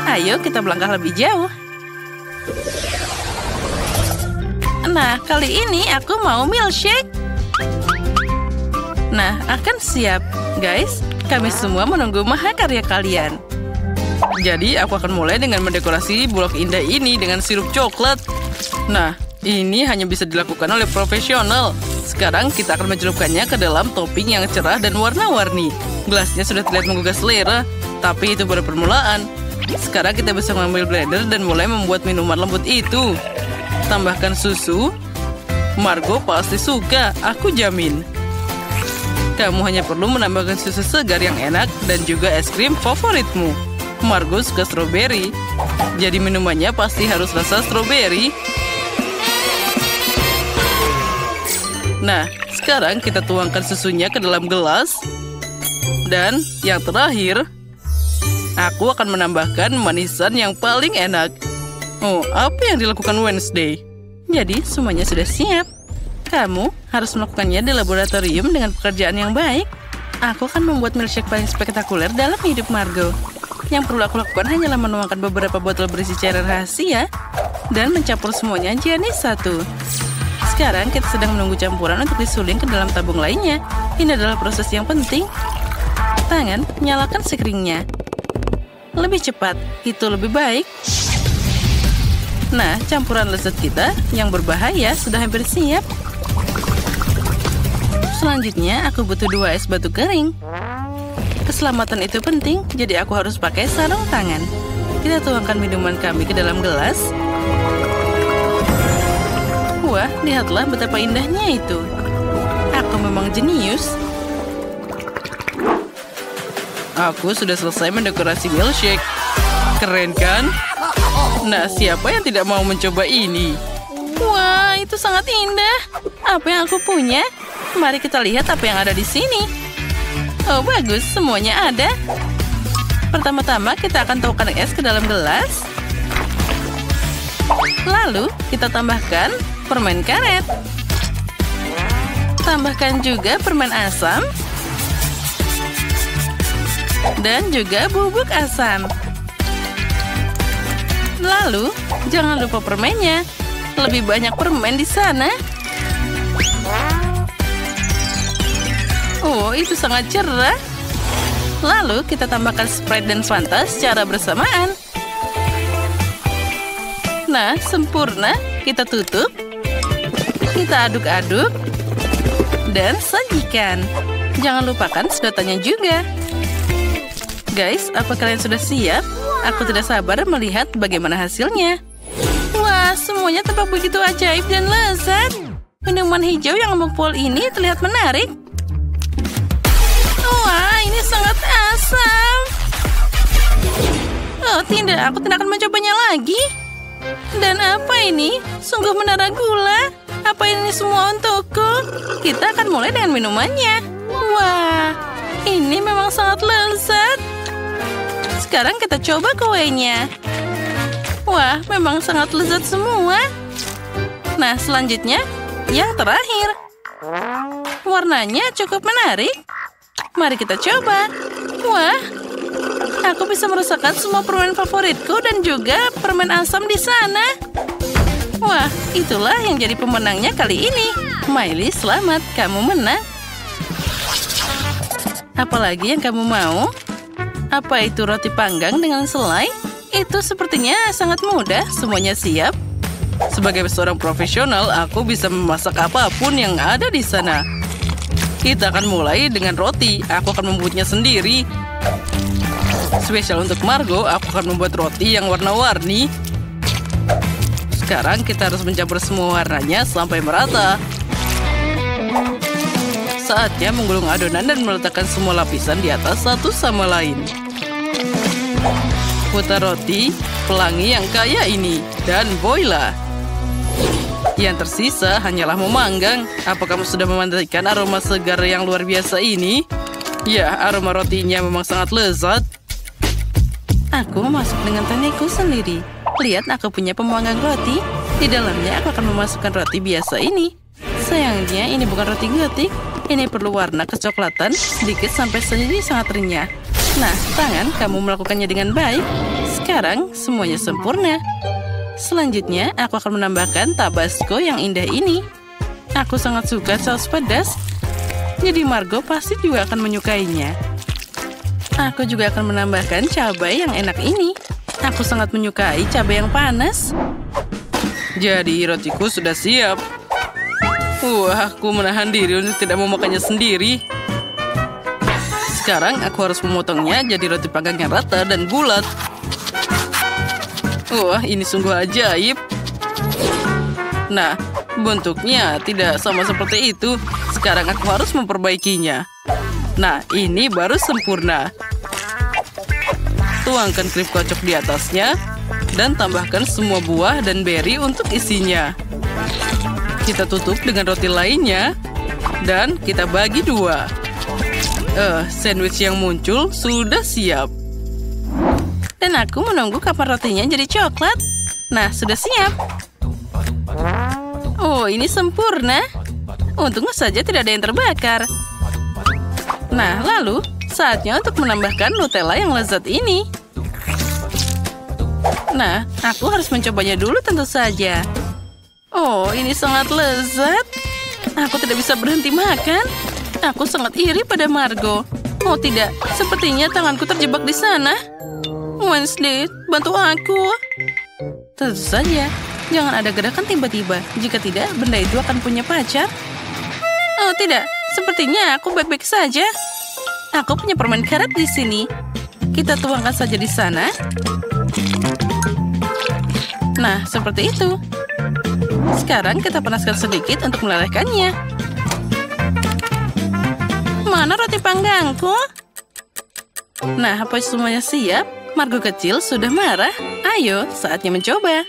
Ayo kita melangkah lebih jauh. Nah, kali ini aku mau milkshake. Nah, akan siap. Guys, kami semua menunggu mahakarya kalian. Jadi, aku akan mulai dengan mendekorasi bulok indah ini dengan sirup coklat. Nah, ini hanya bisa dilakukan oleh profesional. Sekarang kita akan mencelupkannya ke dalam topping yang cerah dan warna-warni. Gelasnya sudah terlihat menggugah selera, tapi itu baru permulaan. Sekarang kita bisa mengambil blender dan mulai membuat minuman lembut itu. Tambahkan susu. Margot pasti suka, aku jamin. Kamu hanya perlu menambahkan susu segar yang enak dan juga es krim favoritmu. Margot suka stroberi, jadi minumannya pasti harus rasa stroberi. Nah, sekarang kita tuangkan susunya ke dalam gelas. Dan yang terakhir, aku akan menambahkan manisan yang paling enak. Oh, apa yang dilakukan Wednesday? Jadi, semuanya sudah siap. Kamu harus melakukannya di laboratorium dengan pekerjaan yang baik. Aku akan membuat milkshake paling spektakuler dalam hidup Margot. Yang perlu aku lakukan hanyalah menuangkan beberapa botol berisi cairan rahasia dan mencampur semuanya jadi satu. Sekarang kita sedang menunggu campuran untuk disuling ke dalam tabung lainnya. Ini adalah proses yang penting. Tangan, nyalakan sekringnya. lebih cepat. Itu lebih baik. Nah, campuran lezat kita yang berbahaya sudah hampir siap. Selanjutnya, aku butuh 2 es batu kering. Keselamatan itu penting, jadi aku harus pakai sarung tangan. Kita tuangkan minuman kami ke dalam gelas. Wah, lihatlah betapa indahnya itu. Aku memang jenius. Aku sudah selesai mendekorasi milkshake. Keren kan? Nah, siapa yang tidak mau mencoba ini? Wah, itu sangat indah. Apa yang aku punya? Mari kita lihat apa yang ada di sini. Oh, bagus. Semuanya ada. Pertama-tama, kita akan tuangkan es ke dalam gelas. Lalu, kita tambahkan permen karet. Tambahkan juga permen asam. Dan juga bubuk asam. Lalu, jangan lupa permennya. Lebih banyak permen di sana. Oh, itu sangat cerah. Lalu, kita tambahkan Sprite dan Fanta secara bersamaan. Nah, sempurna. Kita tutup. Kita aduk-aduk. Dan sajikan. Jangan lupakan sedotannya juga. Guys, apa kalian sudah siap? Aku tidak sabar melihat bagaimana hasilnya. Wah, semuanya tampak begitu ajaib dan lezat. Minuman hijau yang mempol ini terlihat menarik. Wah, ini sangat asam. Oh, tidak, aku tidak akan mencobanya lagi. Dan apa ini? Sungguh menara gula. Apa ini semua untukku? Kita akan mulai dengan minumannya. Wah, ini memang sangat lezat. Sekarang kita coba kuenya. Wah, memang sangat lezat semua. Nah, selanjutnya, yang terakhir. Warnanya cukup menarik. Mari kita coba. Wah, aku bisa merasakan semua permen favoritku dan juga permen asam di sana. Wah, itulah yang jadi pemenangnya kali ini. Miley, selamat. Kamu menang. Apalagi yang kamu mau? Apa itu roti panggang dengan selai? Itu sepertinya sangat mudah. Semuanya siap. Sebagai seorang profesional, aku bisa memasak apapun yang ada di sana. Kita akan mulai dengan roti. Aku akan membuatnya sendiri. Spesial untuk Margo, aku akan membuat roti yang warna-warni. Sekarang kita harus mencampur semua warnanya sampai merata. Saatnya menggulung adonan dan meletakkan semua lapisan di atas satu sama lain. Putar roti, pelangi yang kaya ini, dan voila. Yang tersisa hanyalah memanggang. Apa kamu sudah memandikan aroma segar yang luar biasa ini? Ya, aroma rotinya memang sangat lezat. Aku memasak dengan teknikku sendiri. Lihat, aku punya pemanggang roti. Di dalamnya aku akan memasukkan roti biasa ini. Sayangnya, ini bukan roti getik. Ini perlu warna kecoklatan, sedikit sampai sendiri sangat renyah. Nah, tangan kamu melakukannya dengan baik. Sekarang, semuanya sempurna. Selanjutnya, aku akan menambahkan tabasco yang indah ini. Aku sangat suka saus pedas. Jadi Margo pasti juga akan menyukainya. Aku juga akan menambahkan cabai yang enak ini. Aku sangat menyukai cabai yang panas. Jadi rotiku sudah siap. Wah, aku menahan diri untuk tidak memakannya sendiri. Sekarang aku harus memotongnya jadi roti panggang yang rata dan bulat. Wah, ini sungguh ajaib. Nah, bentuknya tidak sama seperti itu. Sekarang aku harus memperbaikinya. Nah, ini baru sempurna. Tuangkan krim kocok di atasnya. Dan tambahkan semua buah dan beri untuk isinya. Kita tutup dengan roti lainnya. Dan kita bagi 2. Sandwich yang muncul sudah siap. Dan aku menunggu kapan rotinya jadi coklat. Nah, sudah siap. Oh, ini sempurna. Untung saja tidak ada yang terbakar. Nah, lalu saatnya untuk menambahkan Nutella yang lezat ini. Nah, aku harus mencobanya dulu tentu saja. Oh, ini sangat lezat. Aku tidak bisa berhenti makan. Aku sangat iri pada Margo. Oh tidak, sepertinya tanganku terjebak di sana. Wednesday, bantu aku. Tentu saja, jangan ada gerakan tiba-tiba. Jika tidak, benda itu akan punya pacar. Oh tidak, sepertinya aku baik-baik saja. Aku punya permen karet di sini. Kita tuangkan saja di sana. Nah, seperti itu. Sekarang kita panaskan sedikit untuk melelehkannya. Mana roti panggangku? Nah, apa semuanya siap? Margo kecil sudah marah. Ayo, saatnya mencoba.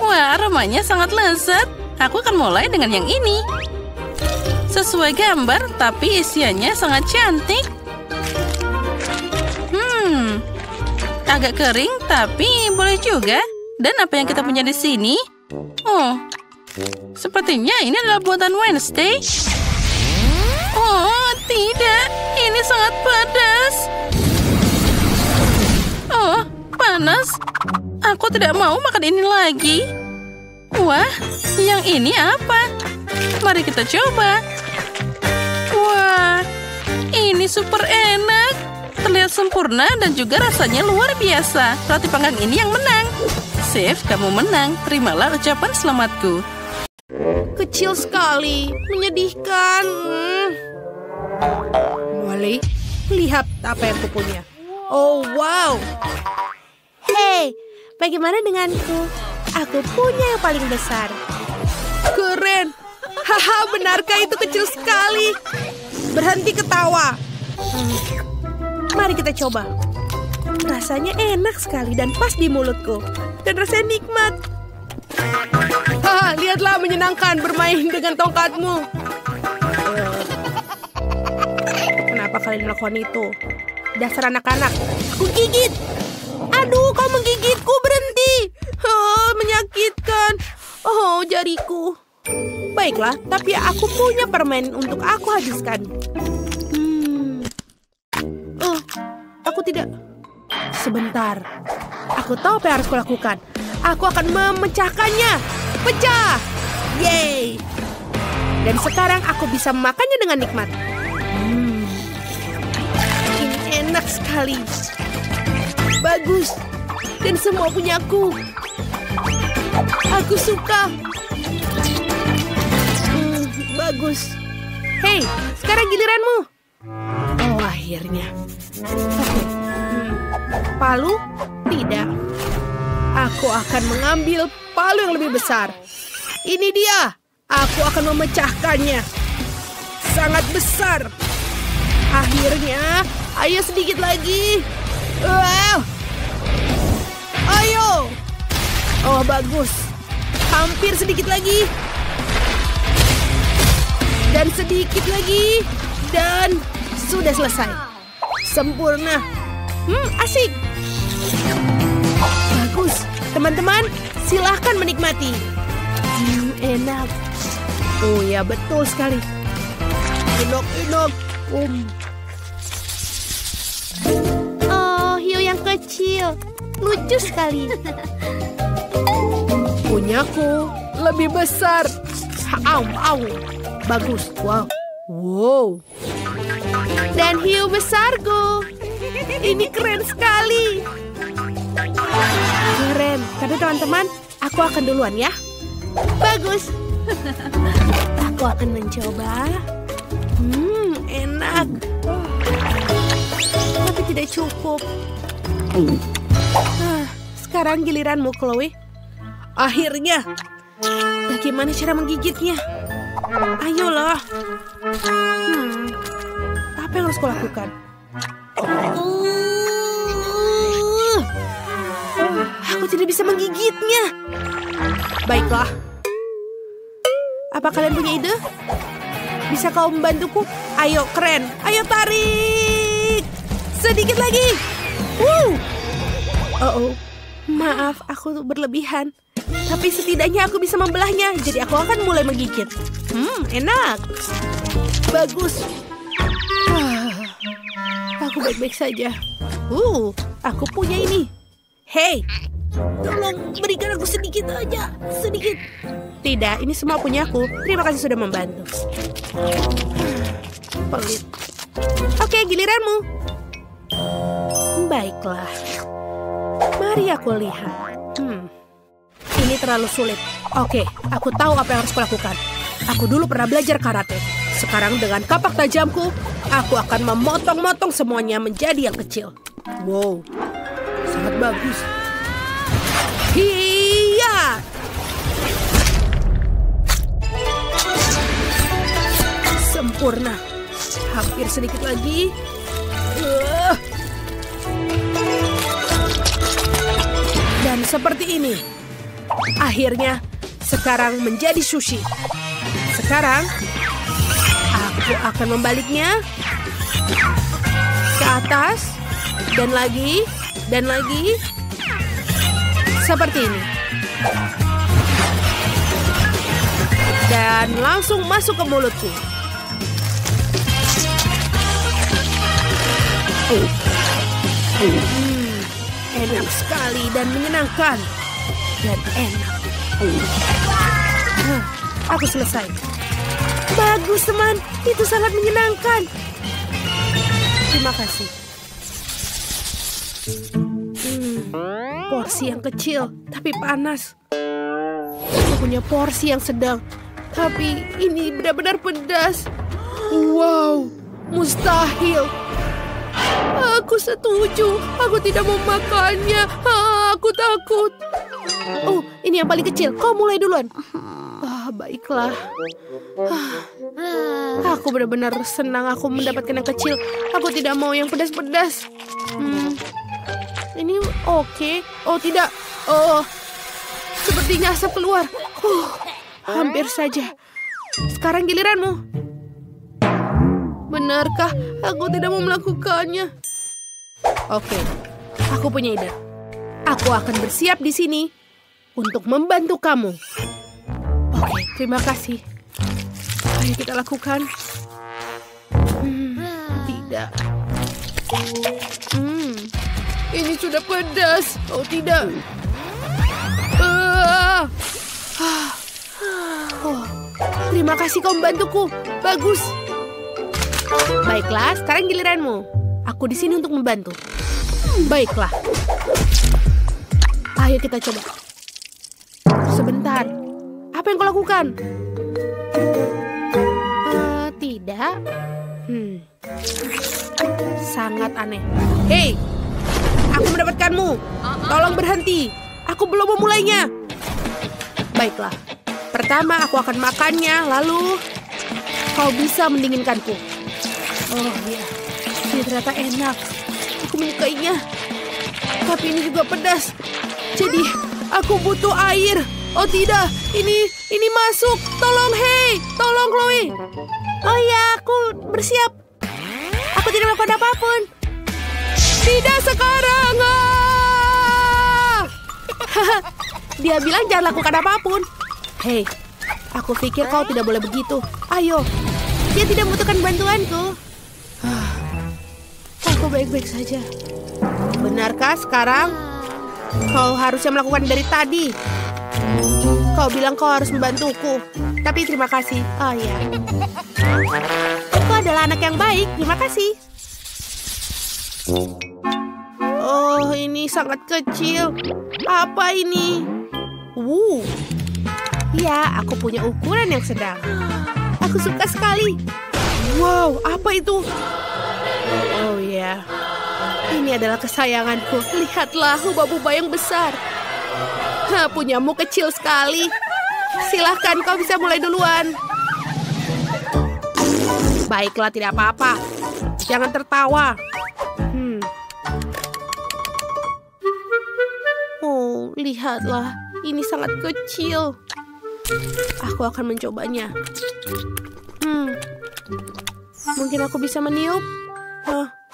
Wah, aromanya sangat lezat. Aku akan mulai dengan yang ini. Sesuai gambar, tapi isiannya sangat cantik. Agak kering, tapi boleh juga. Dan apa yang kita punya di sini? Oh, sepertinya ini adalah buatan Wednesday. Oh, tidak. Ini sangat pedas. Oh, panas. Aku tidak mau makan ini lagi. Wah, yang ini apa? Mari kita coba. Wah, ini super enak. Terlihat sempurna dan juga rasanya luar biasa. Roti panggang ini yang menang. Chef, kamu menang. Terimalah ucapan selamatku. Kecil sekali, menyedihkan. Molly, lihat apa yang kupunya. Oh, wow. Hei, bagaimana denganku? Aku punya yang paling besar. Keren. Haha, benarkah itu kecil sekali? Berhenti ketawa. Mari kita coba. Rasanya enak sekali dan pas di mulutku. Dan rasanya nikmat. Haha, lihatlah menyenangkan bermain dengan tongkatmu. Kenapa kalian melakukan itu? Dasar anak-anak. Aku gigit. Aduh, kau menggigitku, berhenti. Oh, menyakitkan. Oh, jariku. Baiklah, tapi aku punya permen untuk aku habiskan. Aku tidak. Sebentar. Aku tahu apa yang harus kulakukan. Aku akan memecahkannya. Pecah. Yeay. Dan sekarang aku bisa memakannya dengan nikmat. Ini enak sekali. Bagus. Dan semua punyaku. Aku suka. Bagus. Hei, sekarang giliranmu. Oh, akhirnya. Oke. Palu? Tidak. Aku akan mengambil palu yang lebih besar. Ini dia. Aku akan memecahkannya. Sangat besar. Akhirnya, ayo sedikit lagi. Ayo. Oh, bagus. Hampir sedikit lagi. Dan sedikit lagi. Dan sudah selesai. Sempurna. Asik. Bagus. Teman-teman, silahkan menikmati. Enak. Oh ya, betul sekali. Enak. Oh, hiu yang kecil. Lucu sekali. Punyaku lebih besar. Au. Bagus. Wow. Dan hiu besarku. Ini keren sekali. Keren. Tapi teman-teman, aku akan duluan ya. Bagus. Aku akan mencoba. Enak. Tapi tidak cukup. Sekarang giliranmu, Chloe. Akhirnya. Bagaimana cara menggigitnya? Ayolah. Apa yang harus kulakukan? Aku tidak bisa menggigitnya. Baiklah. Apa kalian punya ide? Bisa kau membantuku? Ayo, keren. Ayo tarik. Sedikit lagi. Oh. Maaf, aku berlebihan. Tapi setidaknya aku bisa membelahnya. Jadi aku akan mulai menggigit. Enak. Bagus. Aku baik-baik saja. Aku punya ini. Hei, tolong berikan aku sedikit aja. Sedikit. Tidak, ini semua punya aku. Terima kasih sudah membantu. Pelit. Oke, giliranmu. Baiklah. Mari aku lihat. Ini terlalu sulit. Oke, aku tahu apa yang harus kulakukan. Aku dulu pernah belajar karate. Sekarang dengan kapak tajamku, aku akan memotong-motong semuanya menjadi yang kecil. Wow, sangat bagus. Hiya! Sempurna. Hampir sedikit lagi. Dan seperti ini. Akhirnya, sekarang menjadi sushi. Sekarang, aku akan membaliknya ke atas. Dan lagi. Seperti ini. Dan langsung masuk ke mulutku. Enak sekali dan menyenangkan. Dan enak. Aku selesai. Bagus, teman. Itu sangat menyenangkan. Terima kasih. Porsi yang kecil, tapi panas. Aku punya porsi yang sedang, tapi ini benar-benar pedas. Wow, mustahil. Aku setuju. Aku tidak mau makannya. Aku takut. Oh, ini yang paling kecil. Kau mulai duluan. Baiklah. Aku benar-benar senang aku mendapatkan yang kecil. Aku tidak mau yang pedas-pedas. Ini oke. Oh, tidak. Oh, sepertinya asap keluar. Hampir saja. Sekarang giliranmu. Benarkah aku tidak mau melakukannya? Oke, aku punya ide. Aku akan bersiap di sini untuk membantu kamu. Oke, terima kasih. Ayo kita lakukan. Tidak. Ini sudah pedas. Oh, tidak. Terima kasih kau membantuku. Bagus. Baiklah, sekarang giliranmu. Aku di sini untuk membantu. Baiklah. Ayo kita coba. Sebentar. Apa yang kau lakukan? Tidak. Sangat aneh. Hei, aku mendapatkanmu. Tolong berhenti. Aku belum memulainya. Baiklah. Pertama aku akan makannya, lalu kau bisa mendinginkanku. Oh iya, ini ternyata enak. Aku menyukainya. Tapi ini juga pedas. Jadi aku butuh air. Oh tidak, ini masuk. Tolong, hei, tolong Chloe. Oh iya, aku bersiap. Aku tidak melakukan apapun. Tidak sekarang. Dia bilang jangan lakukan apapun. Hei, aku pikir kau tidak boleh begitu. Ayo, dia tidak membutuhkan bantuanku. Aku baik-baik saja. Benarkah sekarang kau harusnya melakukan dari tadi? Kau bilang kau harus membantuku. Tapi terima kasih. Oh ya. Kau adalah anak yang baik. Terima kasih. Oh, ini sangat kecil. Apa ini? Ya, aku punya ukuran yang sedang. Aku suka sekali. Wow, apa itu? Oh ya, ini adalah kesayanganku. Lihatlah, hubah-hubah yang besar. Punyamu kecil sekali. Silahkan, kau bisa mulai duluan. Baiklah, tidak apa-apa. Jangan tertawa. Oh, lihatlah. Ini sangat kecil. Aku akan mencobanya. Mungkin aku bisa meniup.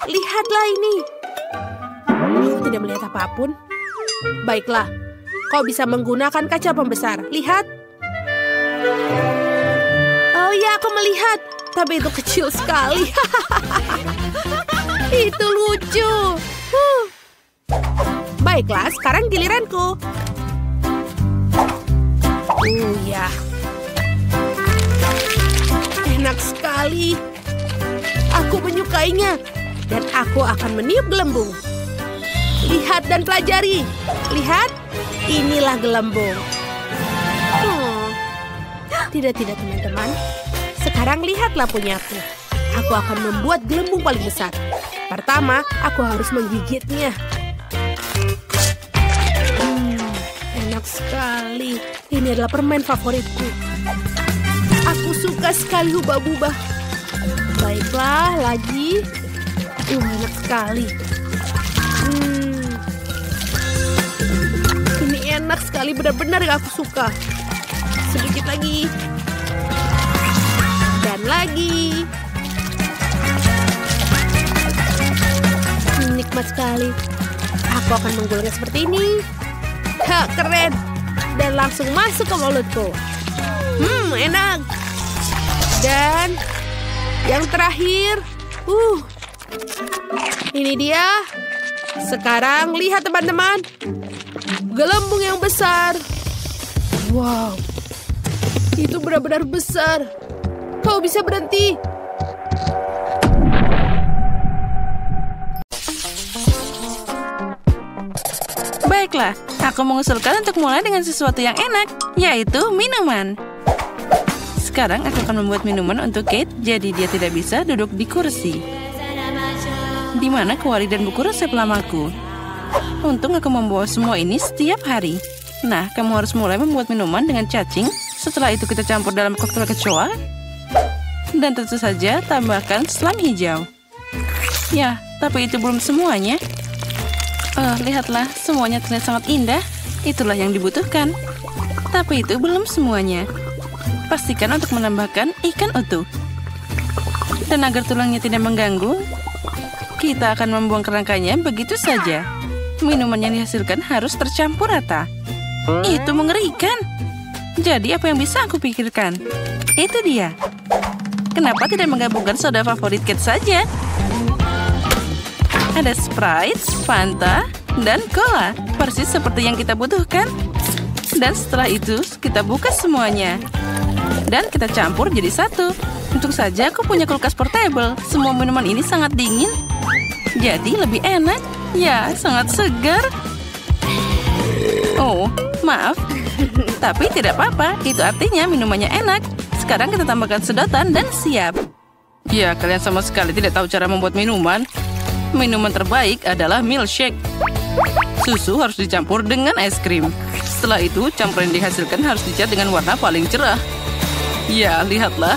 Lihatlah ini. Aku tidak melihat apapun. Baiklah, kau bisa menggunakan kaca pembesar. Lihat. Oh ya, aku melihat. Tapi itu kecil sekali. Itu lucu. Baiklah, sekarang giliranku. Ya. Enak sekali. Aku menyukainya. Dan aku akan meniup gelembung. Lihat dan pelajari. Lihat, inilah gelembung. Tidak, teman-teman. Sekarang lihatlah punyaku. Aku akan membuat gelembung paling besar. Pertama, aku harus menggigitnya. Enak sekali. Ini adalah permen favoritku. Aku suka sekali hubah-bubah. Baiklah, lagi. Enak sekali. Ini enak sekali, benar-benar aku suka. Sedikit lagi. Dan lagi. Nikmat sekali. Aku akan menggulungnya seperti ini. Keren. Dan langsung masuk ke mulutku. Enak. Dan yang terakhir. Ini dia. Sekarang lihat teman-teman. Gelembung yang besar. Wow. Itu benar-benar besar. Kau bisa berhenti. Baiklah, aku mengusulkan untuk mulai dengan sesuatu yang enak, yaitu minuman. Sekarang aku akan membuat minuman untuk Kate, jadi dia tidak bisa duduk di kursi. Di mana kuali dan buku resep lamaku. Untung aku membawa semua ini setiap hari. Nah, kamu harus mulai membuat minuman dengan cacing. Setelah itu kita campur dalam koktail kecoa. Dan tentu saja tambahkan selam hijau. Ya, tapi itu belum semuanya. Lihatlah, semuanya terlihat sangat indah. Itulah yang dibutuhkan. Tapi itu belum semuanya. Pastikan untuk menambahkan ikan utuh. Dan agar tulangnya tidak mengganggu, kita akan membuang kerangkanya begitu saja. Minuman yang dihasilkan harus tercampur rata. Itu mengerikan. Jadi apa yang bisa aku pikirkan? Itu dia. Kenapa tidak menggabungkan soda favorit Kate saja? Ada Sprite, Fanta, dan Cola. Persis seperti yang kita butuhkan. Dan setelah itu, kita buka semuanya. Dan kita campur jadi satu. Untung saja aku punya kulkas portable. Semua minuman ini sangat dingin. Jadi lebih enak. Ya, sangat segar. Oh, maaf. Tapi tidak apa-apa. Itu artinya minumannya enak. Sekarang kita tambahkan sedotan dan siap. Ya, kalian sama sekali tidak tahu cara membuat minuman. Minuman terbaik adalah milkshake. Susu harus dicampur dengan es krim. Setelah itu, campuran yang dihasilkan harus dicat dengan warna paling cerah. Ya, lihatlah.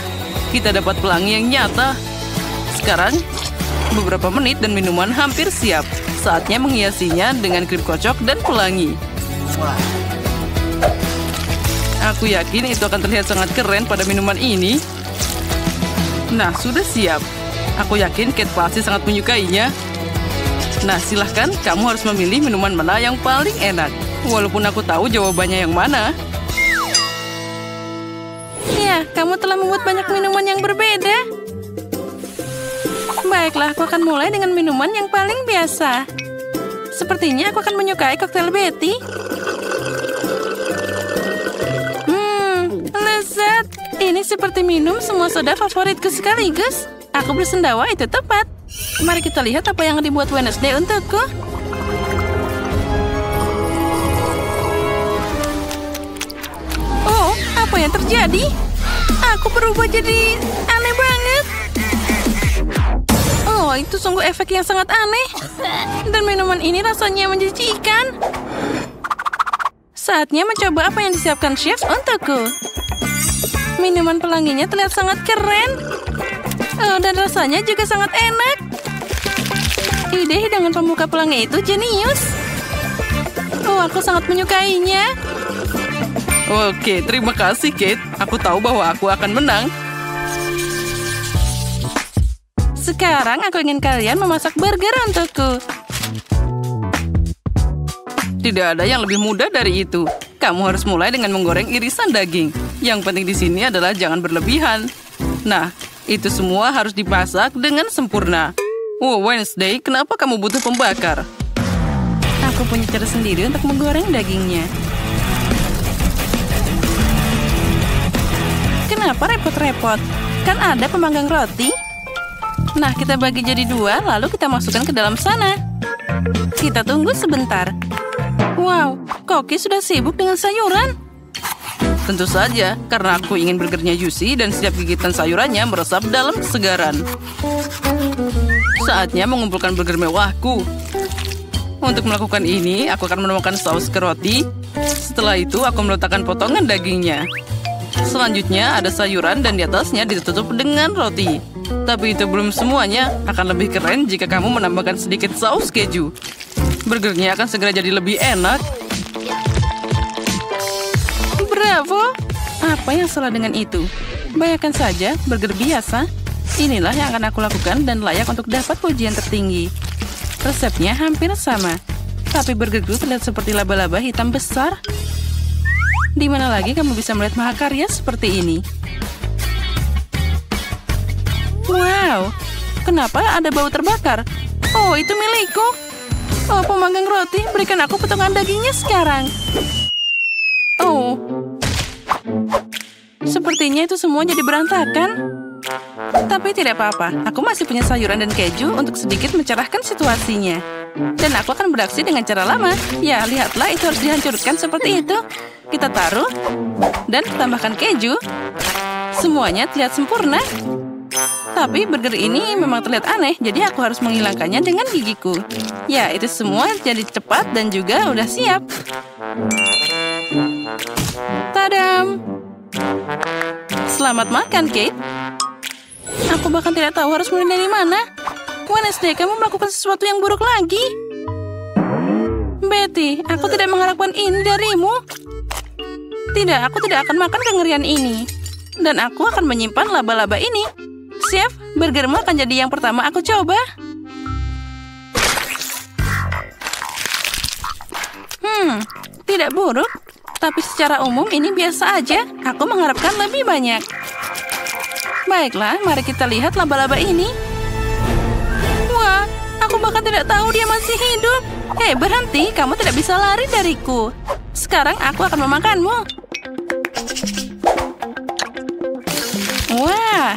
Kita dapat pelangi yang nyata. Sekarang, beberapa menit dan minuman hampir siap. Saatnya menghiasinya dengan krim kocok dan pelangi. Aku yakin itu akan terlihat sangat keren pada minuman ini. Nah, sudah siap. Aku yakin Kate pasti sangat menyukainya. Nah, silahkan kamu harus memilih minuman mana yang paling enak. Walaupun aku tahu jawabannya yang mana. Ya, kamu telah membuat banyak minuman yang berbeda. Baiklah, aku akan mulai dengan minuman yang paling biasa. Sepertinya aku akan menyukai koktail Betty. Lezat. Ini seperti minum semua soda favoritku sekaligus. Aku bersendawa itu tepat. Mari kita lihat apa yang dibuat Wednesday untukku. Oh, apa yang terjadi? Aku berubah jadi aneh banget. Oh, itu sungguh efek yang sangat aneh. Dan minuman ini rasanya menjijikan. Saatnya mencoba apa yang disiapkan chef untukku. Minuman pelanginya terlihat sangat keren. Oh, dan rasanya juga sangat enak. Ide hidangan pembuka pelangi itu jenius. Oh, aku sangat menyukainya. Oke, terima kasih, Kate. Aku tahu bahwa aku akan menang. Sekarang aku ingin kalian memasak burger untukku. Tidak ada yang lebih mudah dari itu. Kamu harus mulai dengan menggoreng irisan daging. Yang penting di sini adalah jangan berlebihan. Nah, itu semua harus dimasak dengan sempurna. Oh, Wednesday, kenapa kamu butuh pembakar? Aku punya cara sendiri untuk menggoreng dagingnya. Kenapa repot-repot? Kan ada pemanggang roti. Nah, kita bagi jadi dua, lalu kita masukkan ke dalam sana. Kita tunggu sebentar. Wow, Koki sudah sibuk dengan sayuran. Tentu saja, karena aku ingin burgernya juicy dan setiap gigitan sayurannya meresap dalam kesegaran. Saatnya mengumpulkan burger mewahku. Untuk melakukan ini, aku akan menuangkan saus ke roti. Setelah itu, aku meletakkan potongan dagingnya. Selanjutnya, ada sayuran dan di atasnya ditutup dengan roti. Tapi itu belum semuanya. Akan lebih keren jika kamu menambahkan sedikit saus keju. Burgernya akan segera jadi lebih enak. Bravo! Apa yang salah dengan itu? Bayangkan saja, burger biasa. Inilah yang akan aku lakukan dan layak untuk dapat pujian tertinggi. Resepnya hampir sama. Tapi burgerku terlihat seperti laba-laba hitam besar. Di mana lagi kamu bisa melihat mahakarya seperti ini? Wow! Kenapa ada bau terbakar? Oh, itu milikku. Oh, pemanggang roti, berikan aku potongan dagingnya sekarang. Oh. Sepertinya itu semua jadi berantakan. Tapi tidak apa-apa, aku masih punya sayuran dan keju untuk sedikit mencerahkan situasinya. Dan aku akan beraksi dengan cara lama. Ya, lihatlah, itu harus dihancurkan seperti itu. Kita taruh dan tambahkan keju. Semuanya terlihat sempurna. Tapi burger ini memang terlihat aneh, jadi aku harus menghilangkannya dengan gigiku. Ya, itu semua jadi cepat dan juga udah siap. Tadam! Selamat makan, Kate. Aku bahkan tidak tahu harus mulai dari mana. Wednesday, kamu melakukan sesuatu yang buruk lagi. Betty, aku tidak mengharapkan ini darimu. Tidak, aku tidak akan makan kengerian ini. Dan aku akan menyimpan laba-laba ini. Chef, burgermu akan jadi yang pertama aku coba. Tidak buruk. Tapi secara umum ini biasa aja. Aku mengharapkan lebih banyak. Baiklah, mari kita lihat laba-laba ini. Wah, aku bahkan tidak tahu dia masih hidup. Hei, berhenti. Kamu tidak bisa lari dariku. Sekarang aku akan memakanmu. Wah,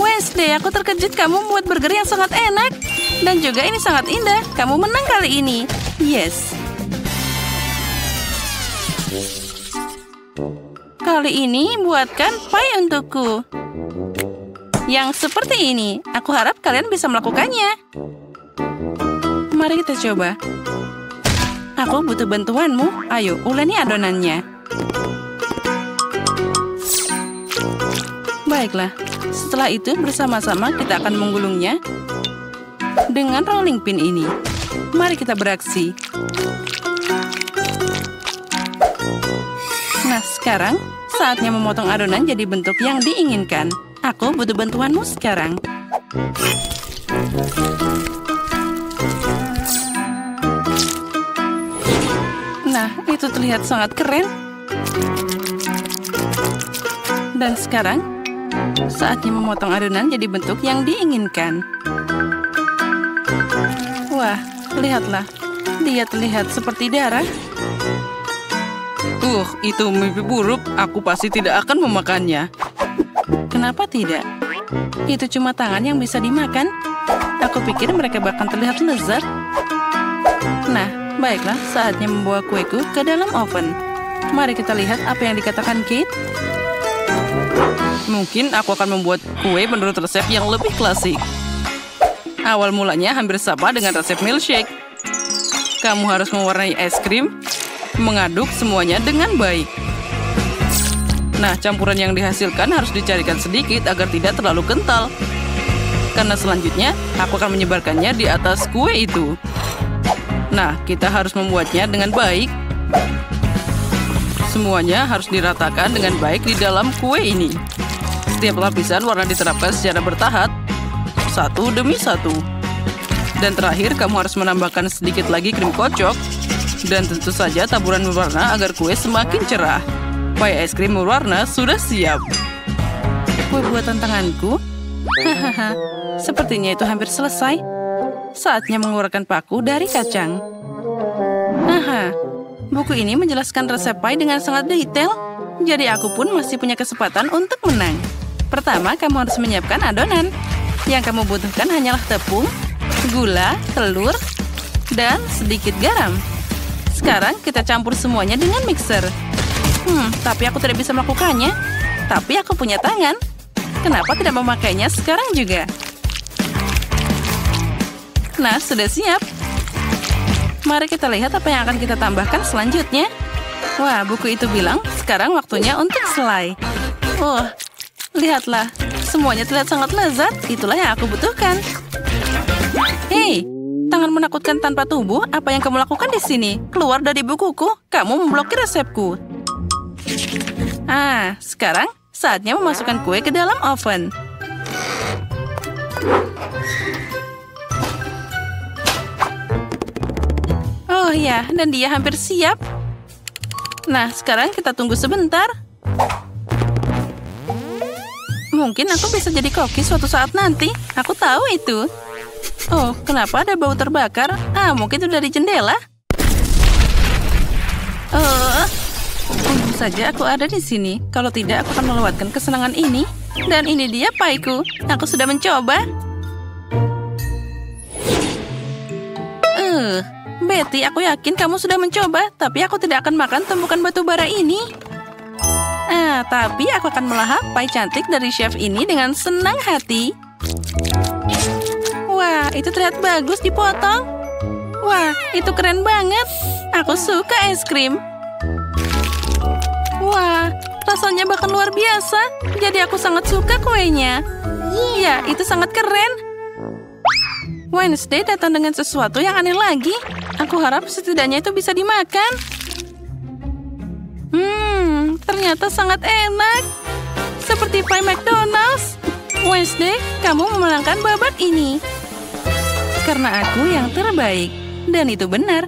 Wednesday, aku terkejut kamu membuat burger yang sangat enak. Dan juga ini sangat indah. Kamu menang kali ini. Yes. Kali ini buatkan pie untukku. Yang seperti ini. Aku harap kalian bisa melakukannya. Mari kita coba. Aku butuh bantuanmu. Ayo, uleni adonannya. Baiklah. Setelah itu bersama-sama kita akan menggulungnya dengan rolling pin ini. Mari kita beraksi. Nah, sekarang saatnya memotong adonan jadi bentuk yang diinginkan. Aku butuh bantuanmu sekarang. Nah, itu terlihat sangat keren. Dan sekarang, saatnya memotong adonan jadi bentuk yang diinginkan. Wah, lihatlah. Dia terlihat seperti darah. Itu mimpi buruk. Aku pasti tidak akan memakannya. Kenapa tidak? Itu cuma tangan yang bisa dimakan. Aku pikir mereka bahkan terlihat lezat. Nah, baiklah, saatnya membawa kueku ke dalam oven. Mari kita lihat apa yang dikatakan Kate. Mungkin aku akan membuat kue menurut resep yang lebih klasik. Awal mulanya hampir sama dengan resep milkshake. Kamu harus mewarnai es krim, mengaduk semuanya dengan baik. Nah, campuran yang dihasilkan harus dicarikan sedikit agar tidak terlalu kental. Karena selanjutnya, aku akan menyebarkannya di atas kue itu. Nah, kita harus membuatnya dengan baik. Semuanya harus diratakan dengan baik di dalam kue ini. Setiap lapisan warna diterapkan secara bertahap, satu demi satu. Dan terakhir, kamu harus menambahkan sedikit lagi krim kocok. Dan tentu saja taburan berwarna agar kue semakin cerah. Pie es krim berwarna sudah siap. Kue buatan tanganku? Hahaha, sepertinya itu hampir selesai. Saatnya mengeluarkan paku dari kacang. Aha, buku ini menjelaskan resep pie dengan sangat detail. Jadi aku pun masih punya kesempatan untuk menang. Pertama, kamu harus menyiapkan adonan. Yang kamu butuhkan hanyalah tepung, gula, telur, dan sedikit garam. Sekarang kita campur semuanya dengan mixer. Tapi aku tidak bisa melakukannya. Tapi aku punya tangan. Kenapa tidak memakainya sekarang juga? Nah, sudah siap. Mari kita lihat apa yang akan kita tambahkan selanjutnya. Wah, buku itu bilang sekarang waktunya untuk selai. Oh, lihatlah. Semuanya terlihat sangat lezat. Itulah yang aku butuhkan. Hei, tangan menakutkan tanpa tubuh. Apa yang kamu lakukan di sini? Keluar dari bukuku. Kamu memblokir resepku. Sekarang saatnya memasukkan kue ke dalam oven. Oh ya, dan dia hampir siap. Nah, sekarang kita tunggu sebentar. Mungkin aku bisa jadi koki suatu saat nanti. Aku tahu itu. Oh, kenapa ada bau terbakar? Mungkin itu dari jendela. Untung saja aku ada di sini. Kalau tidak, aku akan melewatkan kesenangan ini. Dan ini dia paiku. Aku sudah mencoba. Betty, aku yakin kamu sudah mencoba. Tapi aku tidak akan makan tumpukan batu bara ini. Tapi aku akan melahap pai cantik dari chef ini dengan senang hati. Wah, itu terlihat bagus dipotong. Wah, itu keren banget. Aku suka es krim. Wah, rasanya bahkan luar biasa. Jadi aku sangat suka kuenya. Ya, itu sangat keren. Wednesday datang dengan sesuatu yang aneh lagi. Aku harap setidaknya itu bisa dimakan. Ternyata sangat enak. Seperti pie McDonald's. Wednesday, kamu memenangkan babak ini. Karena aku yang terbaik. Dan itu benar.